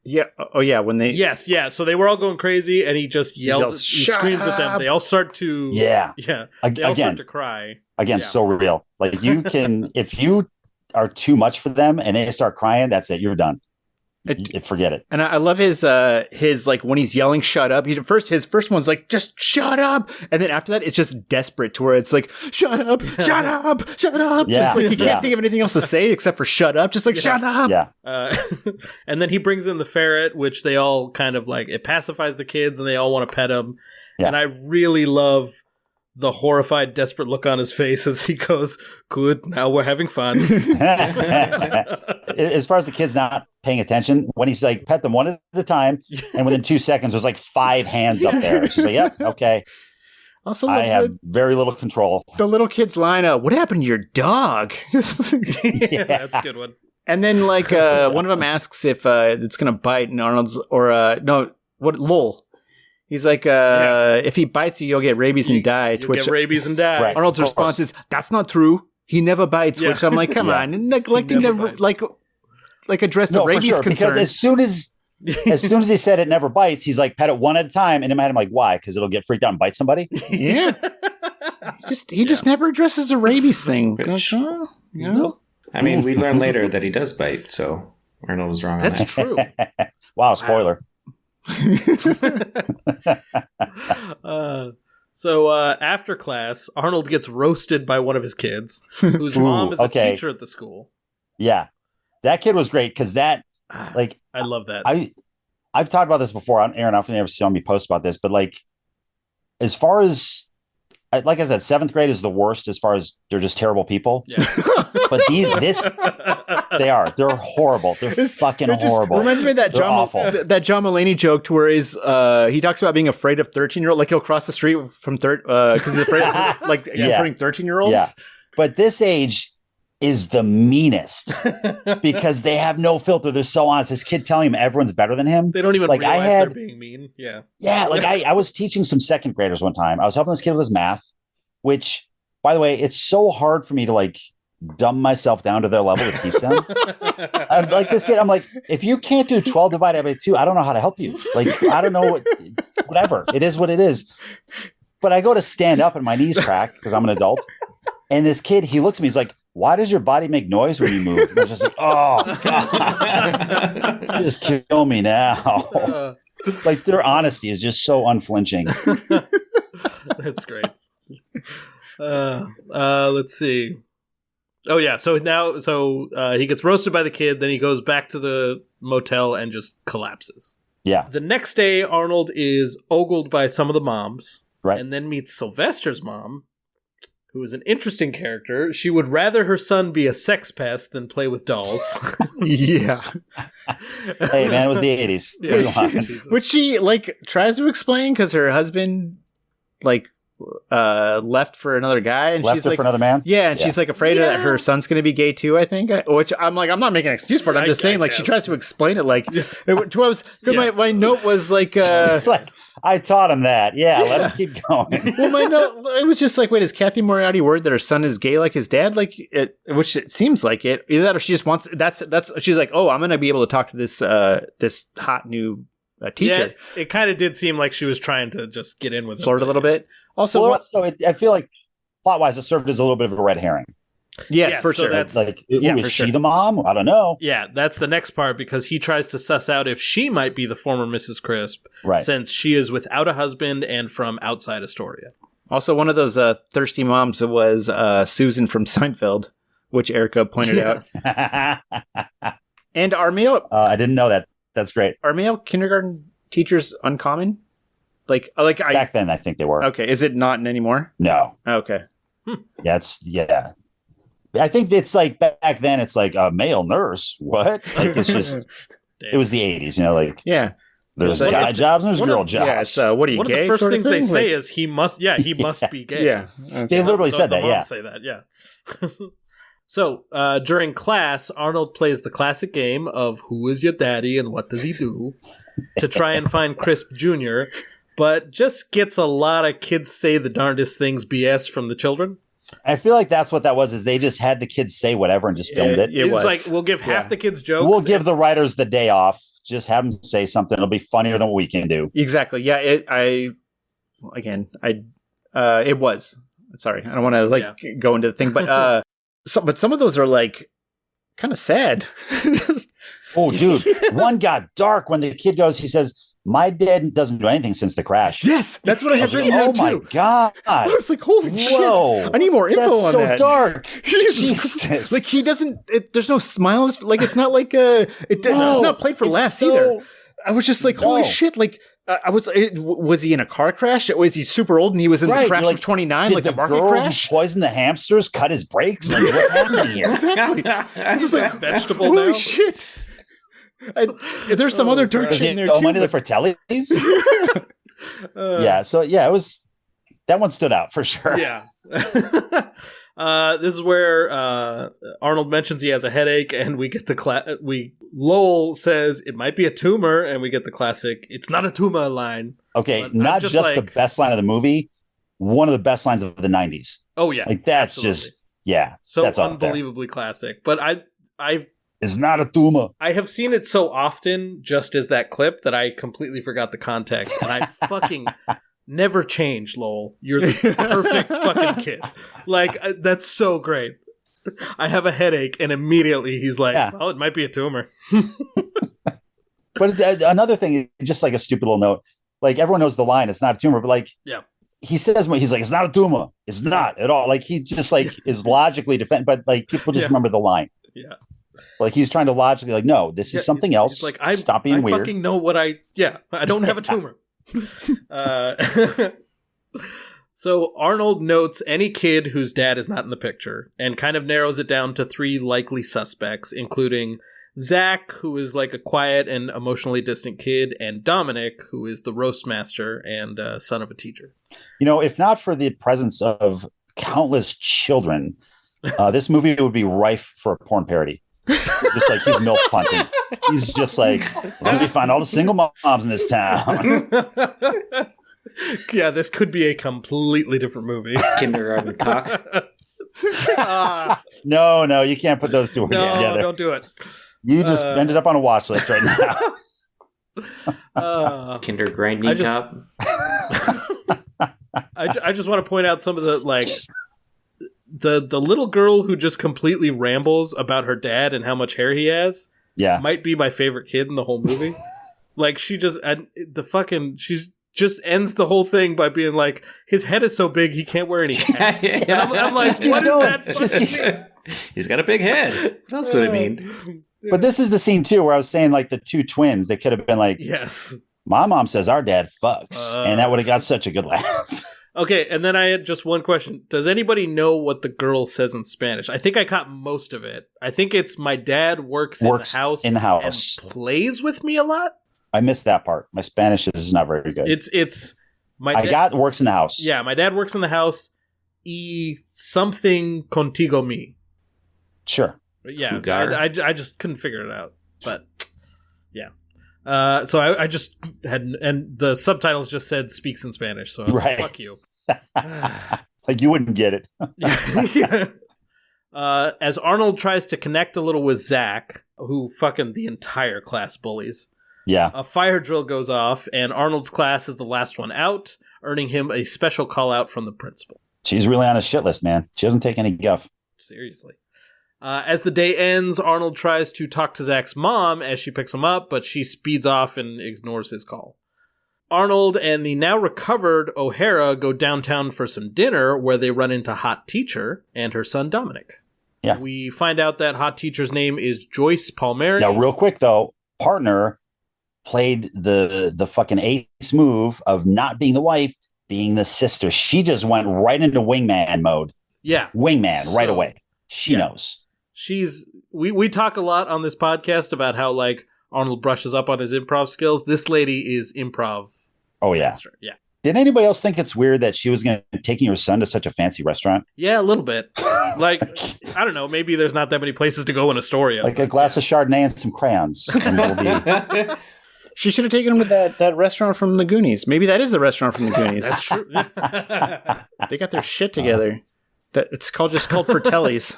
Yeah. Oh yeah. When they yeah. So they were all going crazy, and he just yells, he screams at them. They all start to They all start to cry. Again, so real. You can if you are too much for them and they start crying, that's it. You're done. Forget it. And I love his when he's yelling "shut up." His first one's just shut up, and then after that it's just desperate to where it's shut up, shut up, shut up. Yeah. Just he can't think of anything else to say except for shut up. Just shut up. Yeah. And then he brings in the ferret, which they all kind of it pacifies the kids, and they all want to pet him. Yeah. And I really love the horrified, desperate look on his face as he goes, "Good, now we're having fun." As far as the kids not paying attention, when he's pet them one at a time, and within 2 seconds, there's 5 hands up there. She's yep, okay. Also, I have very little control. The little kid's line, "What happened to your dog?" That's a good one. And then one of them asks if it's going to bite, and Arnold's, Lowell. He's if he bites you, you'll get rabies and die. You'll get rabies and die. Right. Arnold's response is, "That's not true. He never bites." Which I'm come on, neglecting to address the rabies concern. Because as soon as he said it never bites, he's pet it one at a time, and in my head I'm why? Because it'll get freaked out and bite somebody. Yeah. He just never addresses the rabies thing. I mean, we learn later that he does bite, so Arnold was wrong on that. That's true. Wow, spoiler. So after class, Arnold gets roasted by one of his kids, whose mom is a teacher at the school. Yeah, that kid was great because I love that. I've talked about this before on Aaron. I've never seen me post about this, but as far as like I said, 7th grade is the worst as far as they're just terrible people. Yeah. But they're horrible. They're fucking horrible. Reminds me of that John Mulaney joke to where he talks about being afraid of 13-year-old. He'll cross the street from because he's afraid of confronting 13-year-olds. Yeah. But this age is the meanest because they have no filter. They're so honest. This kid telling him everyone's better than him. They don't even realize they're being mean. Yeah. Yeah. I was teaching some 2nd graders one time. I was helping this kid with his math, which, by the way, it's so hard for me to dumb myself down to their level to teach them. I'm this kid. I'm if you can't do 12 divided by 2, I don't know how to help you. I don't know whatever. It is what it is. But I go to stand up and my knees crack because I'm an adult. And this kid, he looks at me, he's why does your body make noise when you move? And I was just like, oh, God. Just kill me now. Like, their honesty is just so unflinching. That's great. Let's see. Oh yeah, so he gets roasted by the kid, then he goes back to the motel and just collapses. Yeah. The next day, Arnold is ogled by some of the moms, Right. and then meets Sylvester's mom, who is an interesting character. She would rather her son be a sex pest than play with dolls. Yeah. Hey, man, it was the 80s. Yeah. Which she like tries to explain because her husband like left for another guy, and Left she's her like, for another man? yeah, and she's like afraid that her son's going to be gay too. I think, which I'm like, I'm not making an excuse for it. I'm just saying, like, she tries to explain it. Like, my note was like, It's like, I taught him that. Yeah, let him keep going. well, my note, it was just like, wait, is Kathy Moriarty worried that her son is gay like his dad? Like, which it seems like it. Either that, or she just wants. That's. She's like, oh, I'm going to be able to talk to this this hot new teacher. Yeah, it kind of did seem like she was trying to just get in with Flirt a little bit. Also, Well, I feel like plot-wise, it served as a little bit of a red herring. for so sure. that's- Like, Yeah, is for she sure. the mom? I don't know. Yeah, that's the next part, because he tries to suss out if she might be the former Mrs. Crisp, Right. since she is without a husband and from outside Astoria. Also, one of those thirsty moms was Susan from Seinfeld, which Erica pointed out. And are male I didn't know that. That's great. kindergarten teachers uncommon? Back then, I think they were. Okay, is it not anymore? No. Okay. Yeah. I think it's like back then, it's like a male nurse. What? Like, it's just, it was the 80s, you know, like Yeah. there's It's like- guy jobs and there's one girl of- jobs. Yeah, it's what are you, One gay? of the first sort of things they thing? say Like- is he must be gay. Yeah. They literally said The that, moms yeah. say that, yeah. So, during class, Arnold plays the classic game of who is your daddy and what does he do to try and find Crisp Jr., but just gets a lot of kids say the darndest things BS from the children. I feel like that's what that was, is they just had the kids say whatever and just filmed it. It It's was. like, we'll give half Yeah. the kids jokes. We'll give the writers the day off. Just have them say something. It'll be funnier than what we can do. Exactly. Yeah. It was. Sorry, I don't want to go into the thing, but some of those are like kind of sad. Oh, dude. One got dark when the kid goes, he says, my dad doesn't do anything since the crash. Yes, that's what I have written Oh down my too. God. I was like, holy Whoa. shit! I need more info That's on so that. dark. Jesus. Like, he doesn't. There's no smile. Like, it's not like it's not played for It's laughs so- either. I was just like, holy No. shit! Like, was he in a car crash? Was he super old and he was in the Right, crash like, of 29, Did like the market girl crash? who poisoned the hamsters cut his brakes? Like, what's happening here? Exactly. I was like, vegetable holy now. shit! There's some other dark Does shit he in there owe too. money to the but- Fratellis? Yeah, so yeah, it was, that one stood out for sure. Yeah. This is where Arnold mentions he has a headache, and we get the Lowell says it might be a tumor, and we get the classic "it's not a tumor" line. Okay, But I'm not just just the like- best line of the movie, one of the best lines of the 90s. Oh yeah, Like, that's absolutely. just, yeah, so that's up there. unbelievably classic. But It's not a tumor. I have seen it so often just as that clip that I completely forgot the context, and I fucking never changed, Lowell. You're the perfect fucking kid. Like, that's so great. I have a headache, and immediately he's like, Yeah. well, it might be a tumor. But it's, another thing, just like a stupid little note, like, everyone knows the line, it's not a tumor, but like, Yeah. he says, he's like, it's not a tumor. It's not at all. Like, he just like is logically but like, people just Yeah. remember the line. Yeah. Like, he's trying to logically, like, no, this is something else. He's like, I Stop being weird. fucking know what I don't have a tumor. So Arnold notes any kid whose dad is not in the picture and kind of narrows it down to 3 likely suspects, including Zach, who is like a quiet and emotionally distant kid, and Dominic, who is the roast master and son of a teacher. You know, if not for the presence of countless children, this movie would be rife for a porn parody. Just like he's milk punting. He's just like, let me find all the single moms in this town. Yeah, this could be a completely different movie. Kindergarten cock. No, you can't put those two words No, together. don't do it. You just ended up on a watch list right now. Kinder grinding I just- cop. I just want to point out some of the the little girl who just completely rambles about her dad and how much hair he has might be my favorite kid in the whole movie. Like, she just ends the whole thing by being like, his head is so big he can't wear any hats. And I'm like, what does that He's got a big head. What else would it mean? But this is the scene too where I was saying like the two twins, they could have been like, yes, my mom says our dad fucks, and that would have got such a good laugh. Okay, and then I had just one question. Does anybody know what the girl says in Spanish? I think I caught most of it. I think it's my dad works in the house and plays with me a lot. I missed that part. My Spanish is not very good. It's my dad works in the house. Yeah, my dad works in the house. Y something contigo me. Sure. Yeah, I just couldn't figure it out. But yeah. So I just had, and the subtitles just said speaks in Spanish. So I'm like, fuck you. Like you wouldn't get it. Yeah. As Arnold tries to connect a little with Zach, who fucking the entire class bullies. Yeah. A fire drill goes off, and Arnold's class is the last one out, earning him a special call out from the principal. She's really on a shit list, man. She doesn't take any guff. Seriously. As the day ends, Arnold tries to talk to Zach's mom as she picks him up, but she speeds off and ignores his call. Arnold and the now recovered O'Hara go downtown for some dinner, where they run into Hot Teacher and her son Dominic. Yeah. We find out that Hot Teacher's name is Joyce Palmieri. Now, real quick though, partner played the fucking ace move of not being the wife, being the sister. She just went right into wingman mode. Yeah. Wingman right away. She knows. We talk a lot on this podcast about how like Arnold brushes up on his improv skills. This lady is improv. Oh yeah. Master. Yeah. Did anybody else think it's weird that she was taking her son to such a fancy restaurant? Yeah, a little bit. Like, I don't know. Maybe there's not that many places to go in Astoria. Like a glass of Chardonnay and some crayons. And it'll be... She should have taken him to that restaurant from the Goonies. Maybe that is the restaurant from the Goonies. That's true. They got their shit together. It's called Fratelli's.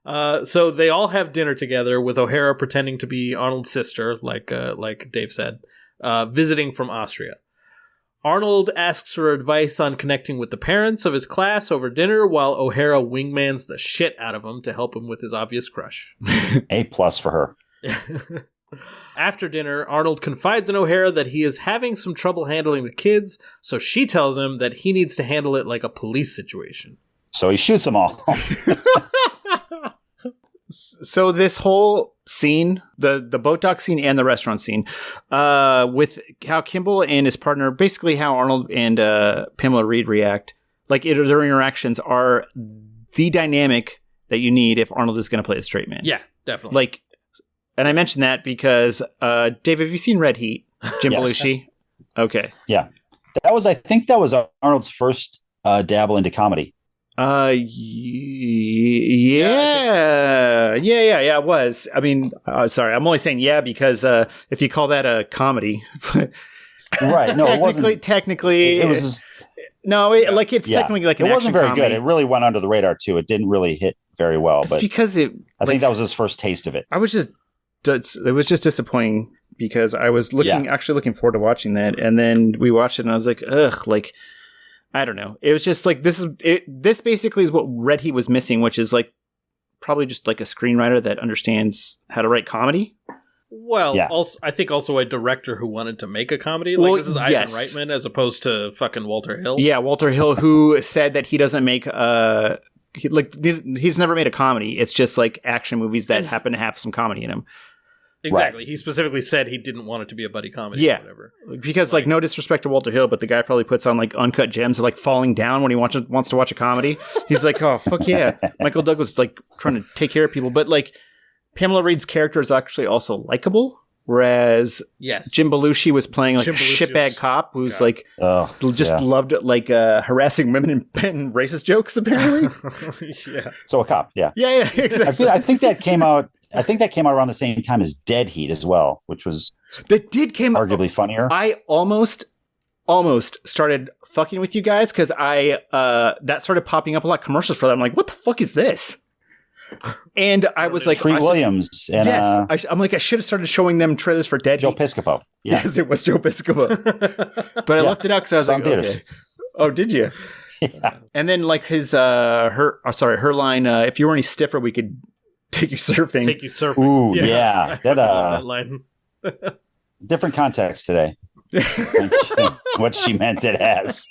So they all have dinner together with O'Hara pretending to be Arnold's sister, like Dave said, visiting from Austria. Arnold asks her advice on connecting with the parents of his class over dinner, while O'Hara wingmans the shit out of him to help him with his obvious crush. A+ for her. After dinner, Arnold confides in O'Hara that he is having some trouble handling the kids, so she tells him that he needs to handle it like a police situation. So he shoots them all. So this whole scene, the boat dock scene and the restaurant scene, with how Kimball and his partner, basically how Arnold and Pamela Reed react, like their interactions are the dynamic that you need if Arnold is going to play a straight man. Yeah, definitely. Like, and I mentioned that because, Dave, have you seen Red Heat? Jim Belushi? Okay. Yeah. I think that was Arnold's first dabble into comedy. Yeah, it was. I mean, sorry, I'm only saying because if you call that a comedy, right? No, it wasn't. Technically, it was. Just, technically like an it wasn't very comedy. good. It really went under the radar too. It didn't really hit very well. It's but because I think that was his first taste of it. It was just disappointing because I was actually looking forward to watching that, and then we watched it, and I was like, ugh, like. I don't know. It was just like this basically is what Red Heat was missing, which is like probably just like a screenwriter that understands how to write comedy. Well, also, I think also a director who wanted to make a comedy. Like this is Ivan Reitman as opposed to fucking Walter Hill. Yeah, Walter Hill, who said that he doesn't make he's never made a comedy. It's just like action movies that happen to have some comedy in them. Exactly. Right. He specifically said he didn't want it to be a buddy comedy or whatever. Because like no disrespect to Walter Hill, but the guy probably puts on like Uncut Gems or like falling down when he wants to watch a comedy. He's like, oh fuck yeah. Michael Douglas is like trying to take care of people. But like Pamela Reed's character is actually also likable. Whereas Jim Belushi was playing like a shitbag cop who's loved like harassing women and racist jokes apparently. Yeah. So a cop, yeah. Yeah, exactly. I think that came out around the same time as Dead Heat as well, which was arguably funnier. I almost started fucking with you guys because that started popping up a lot of commercials for that. I'm like, what the fuck is this? And I was like, Treat Williams. And, I'm like, I should have started showing them trailers for Dead Joe Heat. Piscopo. Yeah. Yes, it was Joe Piscopo. But I left it out because I was like, okay. Oh, did you? And then like her line, if you were any stiffer, we could take you surfing. Take you surfing. Ooh, yeah. I fucking love that line. Different context today. What she meant it as.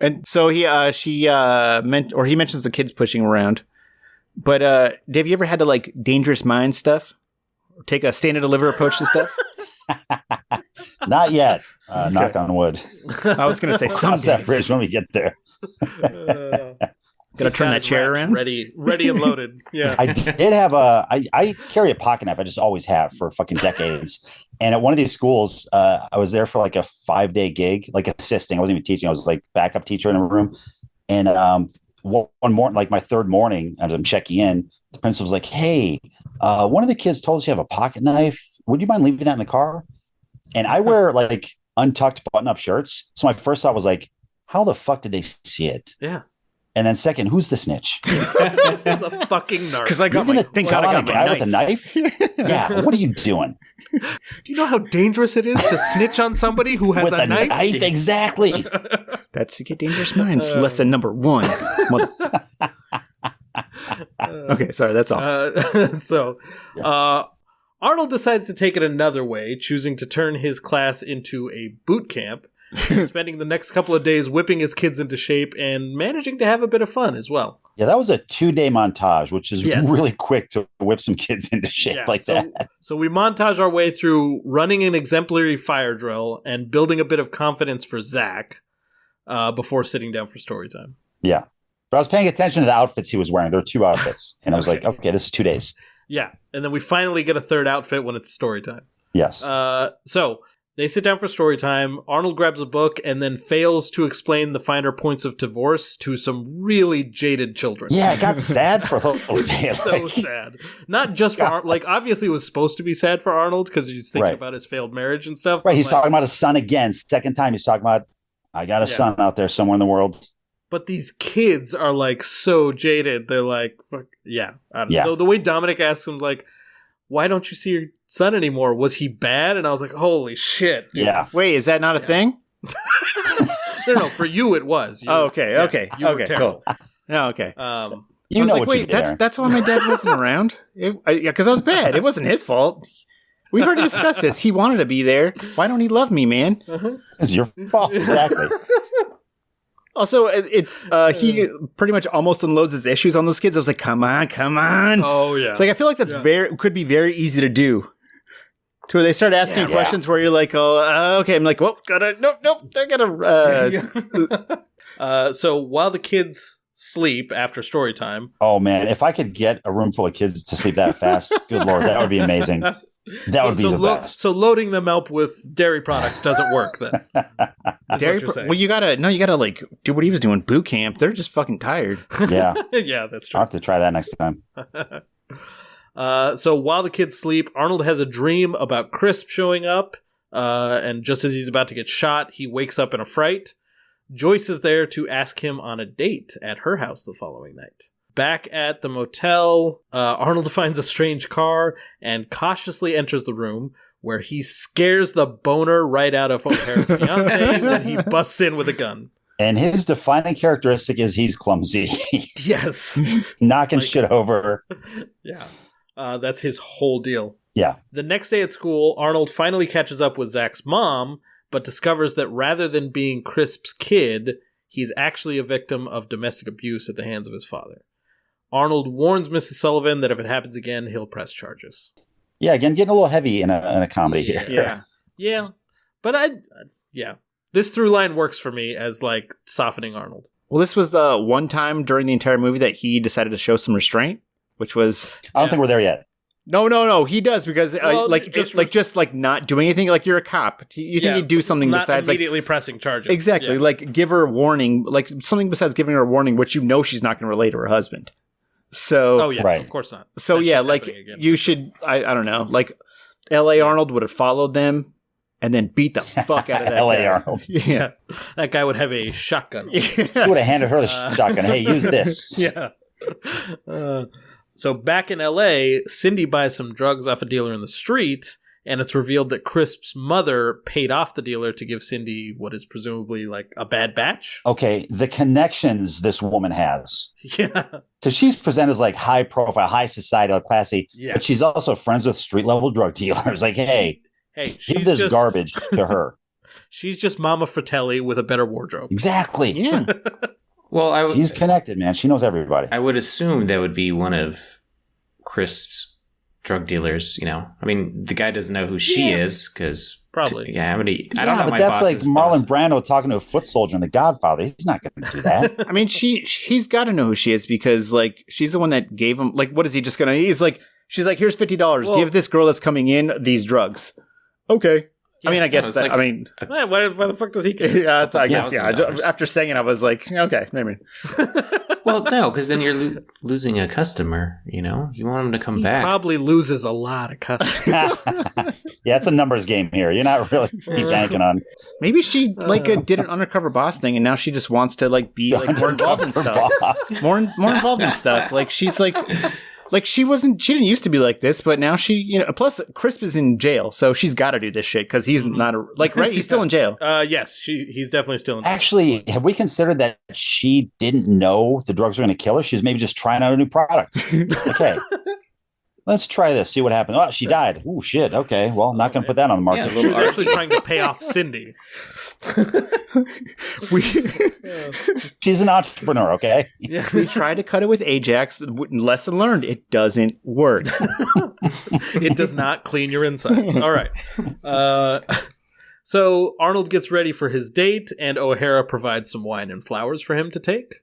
And so he mentions the kids pushing around. But Dave, you ever had to like dangerous mind stuff? Or take a stand and deliver approach to stuff? Not yet. Knock on wood. I was going to say Cross someday. that bridge when we get there. Got to turn that chair around. Ready and loaded. Yeah. I did have I carry a pocket knife. I just always have for fucking decades. And at one of these schools, I was there for like a 5-day gig, like assisting. I wasn't even teaching. I was like backup teacher in a room. And one morning, like my third morning, as I'm checking in, the principal was like, "Hey, one of the kids told us you have a pocket knife. Would you mind leaving that in the car?" And I wear like untucked button-up shirts. So my first thought was like, how the fuck did they see it? Yeah. And then second, who's the snitch? The fucking narc. Because I got You're my gonna tell on a guy with a knife? Yeah, what are you doing? Do you know how dangerous it is to snitch on somebody who has With a knife? Exactly. That's to get dangerous minds. Lesson number 1. Okay, sorry, that's all. Arnold decides to take it another way, choosing to turn his class into a boot camp, spending the next couple of days whipping his kids into shape and managing to have a bit of fun as well. Yeah, that was a 2-day montage, which is really quick to whip some kids into shape that. So we montage our way through running an exemplary fire drill and building a bit of confidence for Zach before sitting down for story time. Yeah. But I was paying attention to the outfits he was wearing. There were 2 outfits. And I was like, okay, this is 2 days. Yeah. And then we finally get a third outfit when it's story time. Yes. So they sit down for story time. Arnold grabs a book and then fails to explain the finer points of divorce to some really jaded children. Yeah, it got sad for a little bit. So sad. Not just for Arnold. Like, obviously it was supposed to be sad for Arnold because he's thinking about his failed marriage and stuff. Right, he's talking about his son again. Second time he's talking about, I got a son out there somewhere in the world. But these kids are like so jaded. They're like, fuck, I don't know. The way Dominic asks him, like, why don't you see your son anymore? Was he bad? And I was like, holy shit, dude. Yeah. Wait, is that not a thing? No, for you it was. Okay. You were terrible. Cool. Oh, okay. You know what you did that's why my dad wasn't around. Because I was bad. It wasn't his fault. We've already discussed this. He wanted to be there. Why don't he love me, man? It's your fault. Exactly. Also, he pretty much almost unloads his issues on those kids. I was like, come on. Oh, yeah. It's like, I feel like that's could be very easy to do. To where they start asking questions where you're like, okay. I'm like, well, nope, I gotta. So while the kids sleep after story time. Oh, man. If I could get a room full of kids to sleep that fast, good Lord, that would be amazing. That would be the best. So loading them up with dairy products doesn't work then. Well, you gotta like do what he was doing. Boot camp. They're just fucking tired. Yeah. Yeah, that's true. I'll have to try that next time. So while the kids sleep, Arnold has a dream about Crisp showing up. And just as he's about to get shot, he wakes up in a fright. Joyce is there to ask him on a date at her house the following night. Back at the motel, Arnold finds a strange car and cautiously enters the room, where he scares the boner right out of O'Hara's fiance, and then he busts in with a gun. And his defining characteristic is he's clumsy. Yes. Knocking shit over. Yeah. That's his whole deal. Yeah. The next day at school, Arnold finally catches up with Zach's mom, but discovers that rather than being Crisp's kid, he's actually a victim of domestic abuse at the hands of his father. Arnold warns Mrs. Sullivan that if it happens again, he'll press charges. Yeah, again, getting a little heavy in a comedy here. Yeah. But this through line works for me as like softening Arnold. Well, this was the one time during the entire movie that he decided to show some restraint, which was... I don't think we're there yet. No, he does because just not doing anything. Like, you're a cop. You think he'd do something not besides immediately pressing charges. Exactly. Yeah. Like, give her a warning, like something besides giving her a warning, which she's not going to relay to her husband. So, of course not. So you should, I don't know, like L.A. Arnold would have followed them and then beat the fuck out of that L.A. guy. Arnold. Yeah. That guy would have a shotgun. He would have handed her the shotgun. Hey, use this. Yeah. So back in L.A., Cindy buys some drugs off a dealer in the street, and it's revealed that Crisp's mother paid off the dealer to give Cindy what is presumably like a bad batch. Okay, the connections this woman has. Yeah. Because she's presented as like high profile, high societal, classy, Yes. but she's also friends with street level drug dealers. Like, hey, Hey, give this garbage to her. She's just Mama Fratelli with a better wardrobe. Exactly. Yeah. Well, She's connected, man. She knows everybody. I would assume that would be one of Crisp's drug dealers. You know, I mean, the guy doesn't know who she is because Probably. Yeah, I don't know. but My that's like boss's Marlon boss. Brando talking to a foot soldier in The Godfather. He's not going to do that. I mean, he's got to know who she is because, like, she's the one that gave him. Like, what is he just gonna? He's like, she's like, here's $50. Well- Give this girl that's coming in these drugs. Okay. I mean, I guess it's that. like I mean, Why the fuck does he care? yeah. I guess. Yeah. $1,000. After saying it, I was like, okay, maybe. Well, no, because then you're losing a customer. You know, you want him to come He back. probably loses a lot of customers. Yeah, it's a numbers game here. You're not really banking on Maybe she did an undercover boss thing, and now she just wants to like be like more involved in stuff. boss. More involved in stuff. Like she's like she didn't used to be like this, but now she, you know, plus Crisp is in jail, so she's got to do this shit because he's not right. He's still in jail. Yes, he's definitely still in. Actually, have we considered that she didn't know the drugs were going to kill her? She's maybe just trying out a new product. Okay. Let's try this, see what happens. Oh, she died. Oh, shit. Okay. Well, not going to put that on the market. She's actually trying to pay off Cindy. She's an entrepreneur, okay? We tried to cut it with Ajax. Lesson learned: it doesn't work. It does not clean your insides. All right. So Arnold gets ready for his date, and O'Hara provides some wine and flowers for him to take.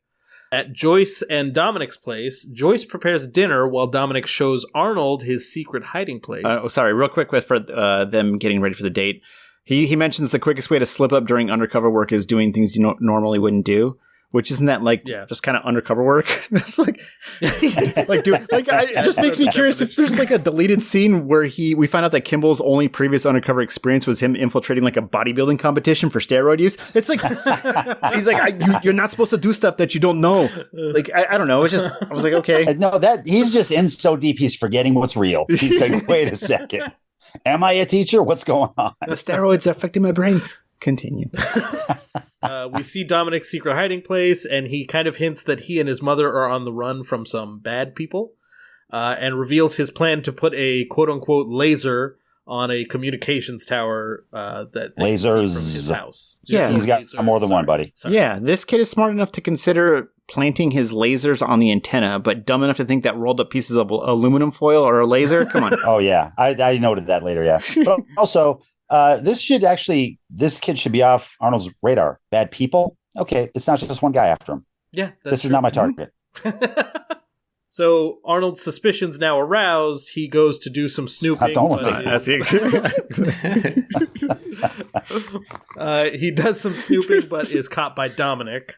At Joyce and Dominic's place, Joyce prepares dinner while Dominic shows Arnold his secret hiding place. Sorry, real quick for them getting ready for the date. He mentions the quickest way to slip up during undercover work is doing things you normally wouldn't do. Which isn't that like just kind of undercover work? It's like, it just makes me curious if there's like a deleted scene where we find out that Kimball's only previous undercover experience was him infiltrating like a bodybuilding competition for steroid use. It's like he's like, you're not supposed to do stuff that you don't know. Like I don't know. It's just I was like, okay, No, that he's just in so deep he's forgetting what's real. He's like, wait a second, am I a teacher? What's going on? the steroids are affecting my brain. Continue. We see Dominic's secret hiding place, and he kind of hints that he and his mother are on the run from some bad people, and reveals his plan to put a quote-unquote laser on a communications tower that they can see from his house. Yeah. He's got more than one, buddy. Sorry. Yeah, this kid is smart enough to consider planting his lasers on the antenna, but dumb enough to think that rolled up pieces of aluminum foil or a laser. Come on. Oh, yeah. I noted that later, yeah. But also, this kid should be off Arnold's radar. Bad people? Okay, it's not just one guy after him. Yeah, This is not my target. So Arnold's suspicions now aroused, he goes to do some snooping. Not the only thing. He does some snooping, but is caught by Dominic.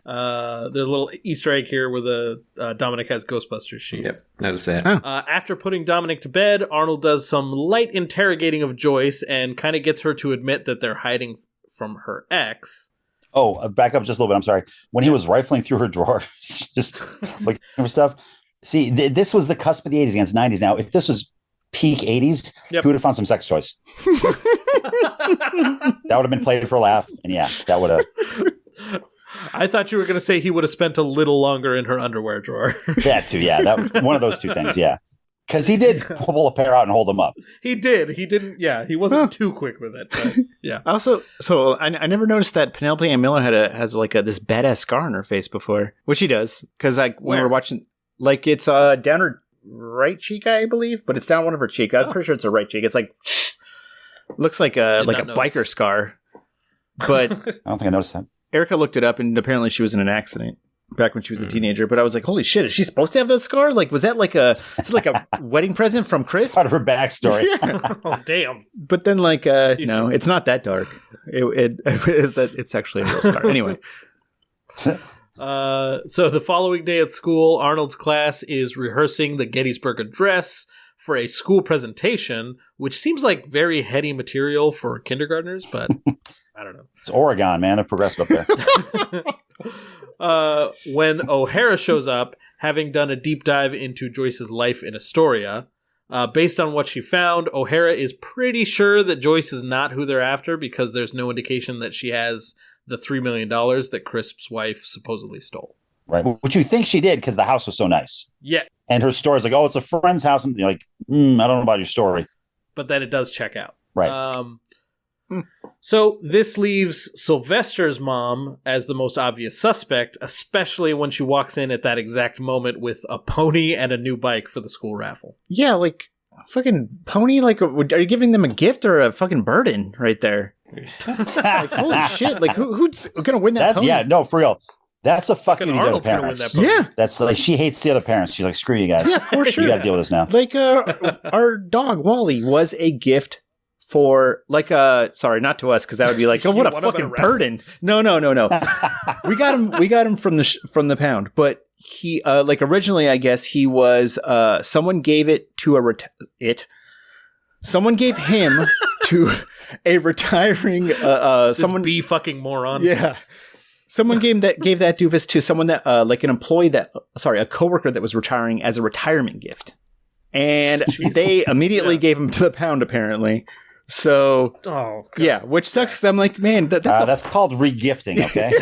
There's a little Easter egg here where Dominic has Ghostbusters sheets. Yep, notice that. After putting Dominic to bed, Arnold does some light interrogating of Joyce and kind of gets her to admit that they're hiding from her ex. Oh, back up just a little bit. I'm sorry. When he was rifling through her drawers, just looking for stuff. See, this was the cusp of the 80s against 90s. Now, if this was peak 80s, he would have found some sex toys. That would have been played for a laugh. And yeah, that would have. I thought you were going to say he would have spent a little longer in her underwear drawer. That too, yeah. That one of those two things, yeah. Because he did pull a pair out and hold them up. He did. He didn't. Yeah, he wasn't too quick with it. But yeah. Also, I never noticed that Penelope Ann Miller has this badass scar on her face before, which she does. Because when we're watching, like it's down her right cheek, I believe, but it's down one of her cheek. I'm pretty sure it's her right cheek. It's like looks like a biker scar. But I don't think I noticed that. Erica looked it up, and apparently she was in an accident back when she was a teenager. But I was like, holy shit, is she supposed to have that scar? Like, was that like a wedding present from Chris? Part of her backstory. Oh, damn. But then no, it's not that dark. It's actually a real scar. Anyway. So the following day at school, Arnold's class is rehearsing the Gettysburg Address for a school presentation, which seems like very heady material for kindergartners, but I don't know. It's Oregon, man. They're progressive up there. When O'Hara shows up, having done a deep dive into Joyce's life in Astoria, Based on what she found, O'Hara is pretty sure that Joyce is not who they're after because there's no indication that she has the $3 million that Crisp's wife supposedly stole. Right. Which you think she did because the house was so nice. Yeah. And her story's like, oh, it's a friend's house. And you're like, I don't know about your story. But then it does check out. Right. So this leaves Sylvester's mom as the most obvious suspect, especially when she walks in at that exact moment with a pony and a new bike for the school raffle. Yeah, like fucking pony. Like, are you giving them a gift or a fucking burden right there? Like, holy shit! Like, who's gonna win that? Pony? Yeah, no, for real. That's a fuck you to the Arnold's gonna win parents. that pony. Yeah, that's like she hates the other parents. She's like, screw you guys. Yeah, for sure. You got to deal with this now. Like, our dog Wally was a gift for like sorry, not to us because that would be like, oh, what a fucking burden. No. we got him from the pound, but he like originally I guess he was someone gave it to someone gave him to a retiring someone be fucking moron. Yeah. Someone gave that doofus to someone that like an employee a coworker that was retiring as a retirement gift. And they immediately gave him to the pound apparently. So, yeah, which sucks. 'Cause I'm like, man, that's called regifting. Okay.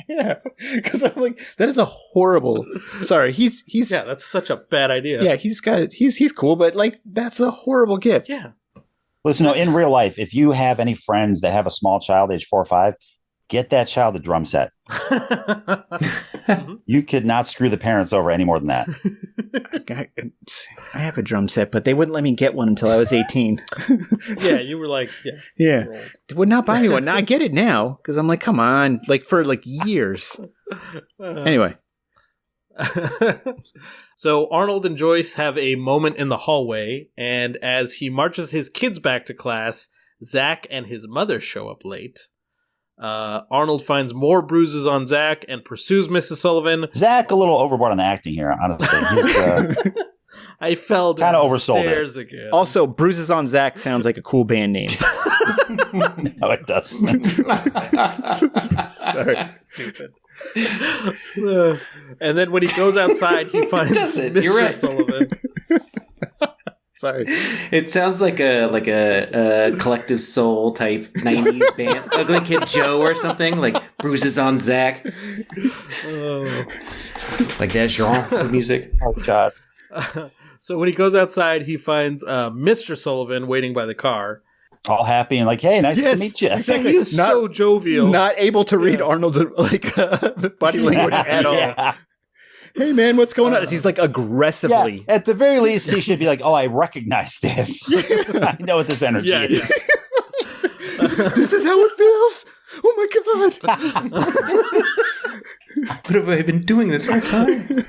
Yeah, because I'm like, that is a horrible. Sorry, he's that's such a bad idea. Yeah, he's cool, but like that's a horrible gift. Yeah. Listen, in real life, if you have any friends that have a small child, age 4 or 5, get that child a drum set. You could not screw the parents over any more than that. I have a drum set, but they wouldn't let me get one until I was 18. Yeah, you were like, yeah. They would not buy me one. Now I get it now because I'm like, come on, like for like years. Anyway. So Arnold and Joyce have a moment in the hallway, and as he marches his kids back to class, Zach and his mother show up late. Arnold finds more bruises on Zach and pursues Mrs. Sullivan. Zach, a little overboard on the acting here, honestly. He's, I fell down kind of the oversold stairs it. again. Also, Bruises on Zach sounds like a cool band name. No, it doesn't. Sorry. Stupid. And then when he goes outside, he finds Mr. Sullivan. Sorry. It sounds like a Collective Soul type 90s band. Ugly Kid Joe or something, like Bruises on Zach. Like that genre of music. Oh, God. So when he goes outside, he finds Mr. Sullivan waiting by the car. All happy and like, hey, nice to meet you. Exactly. He is so jovial. Not able to read Arnold's like body language at all. Yeah. Hey, man, what's going on? He's like aggressively. Yeah, at the very least, he should be like, oh, I recognize this. I know what this energy is. This is how it feels. Oh, my God. What have I been doing this whole time?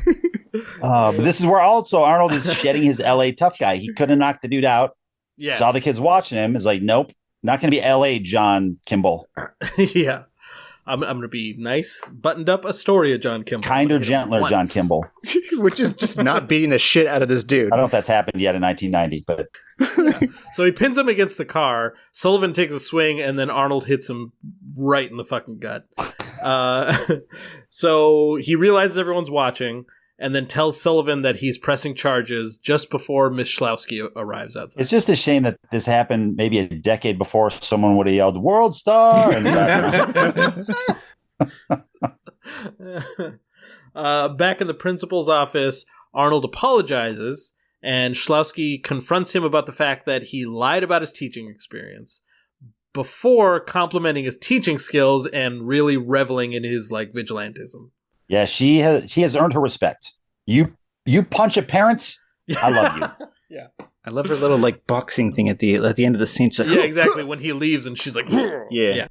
But this is where also Arnold is shedding his LA tough guy. He couldn't knock the dude out. Yes. Saw the kids watching him. Is like, nope, not going to be LA John Kimball. Yeah. I'm going to be nice, buttoned up Astoria John Kimball. Kinder, gentler John Kimball. Which is just not beating the shit out of this dude. I don't know if that's happened yet in 1990, but So he pins him against the car. Sullivan takes a swing, and then Arnold hits him right in the fucking gut. So he realizes everyone's watching, and then tells Sullivan that he's pressing charges just before Miss Schlowski arrives outside. it's just a shame that this happened maybe a decade before someone would have yelled "World Star." Back in the principal's office, Arnold apologizes, and Schlowski confronts him about the fact that he lied about his teaching experience before complimenting his teaching skills and really reveling in his like vigilantism. Yeah, she has earned her respect. You punch a parent, I love you. Yeah. I love her little like boxing thing at the end of the scene. Like, Yeah, exactly. When he leaves and she's like, Yeah.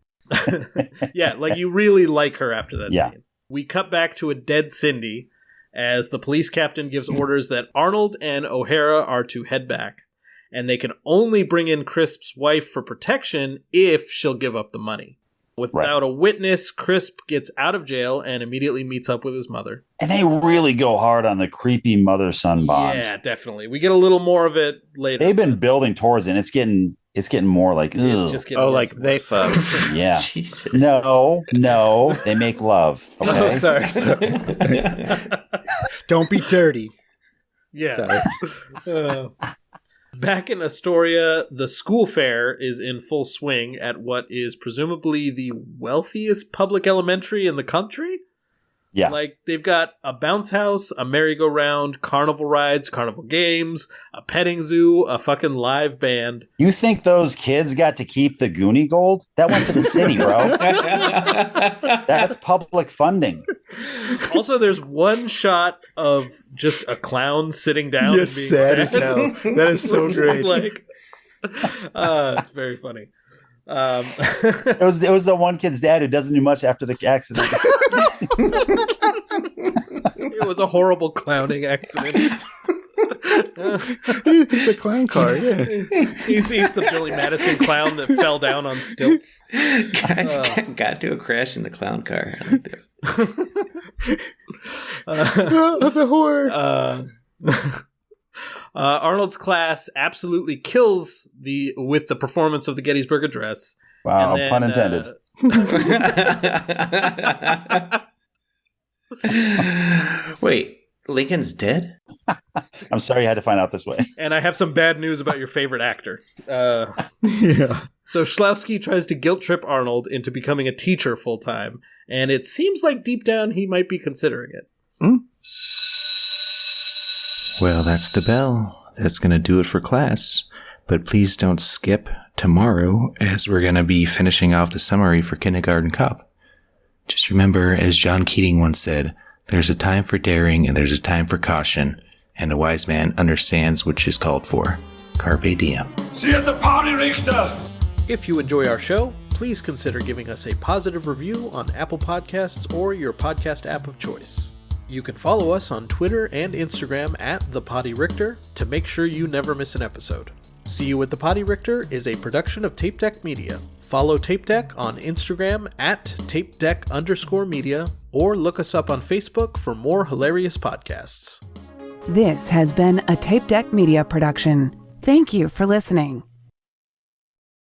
Yeah, like you really like her after that Yeah. scene. We cut back to a dead Cindy as the police captain gives orders that Arnold and O'Hara are to head back, and they can only bring in Crisp's wife for protection if she'll give up the money. Without a witness, Crisp gets out of jail and immediately meets up with his mother. And they really go hard on the creepy mother-son bond. Yeah, definitely. We get a little more of it later. They've been building towards it. And it's getting more like, ugh. It's just getting worse like and they worse. fuck. Yeah. Jesus. No, they make love. Okay. Oh, sorry. Don't be dirty. Yes. Back in Astoria, the school fair is in full swing at what is presumably the wealthiest public elementary in the country. Yeah. Like, they've got a bounce house, a merry-go-round, carnival rides, carnival games, a petting zoo, a fucking live band. You think those kids got to keep the Goonie gold? That went to the city, bro. That's public funding. Also, there's one shot of just a clown sitting down. Yes, and being sad as hell. That is so great. Like, it's very funny. It was the one kid's dad who doesn't do much after the accident. It was a horrible clowning accident. It's a clown car. Yeah. He sees the Billy Madison clown that fell down on stilts. Got to a crash in the clown car. I like that. The horror. Arnold's class absolutely kills with the performance of the Gettysburg Address. Wow, And then, pun intended. Wait, Lincoln's dead? I'm sorry you had to find out this way. And I have some bad news about your favorite actor. Yeah. So Schlowski tries to guilt trip Arnold into becoming a teacher full time, and it seems like deep down he might be considering it. Well, that's the bell. That's going to do it for class. But please don't skip tomorrow, as we're going to be finishing off the summary for Kindergarten Cop. Just remember, as John Keating once said, there's a time for daring and there's a time for caution, and a wise man understands which is called for. Carpe diem. See you at the party, Richter! If you enjoy our show, please consider giving us a positive review on Apple Podcasts or your podcast app of choice. You can follow us on Twitter and Instagram at The Potty Richter to make sure you never miss an episode. See You at the Potty Richter is a production of Tape Deck Media. Follow Tape Deck on Instagram at TapeDeck_media or look us up on Facebook for more hilarious podcasts. This has been a Tape Deck Media production. Thank you for listening.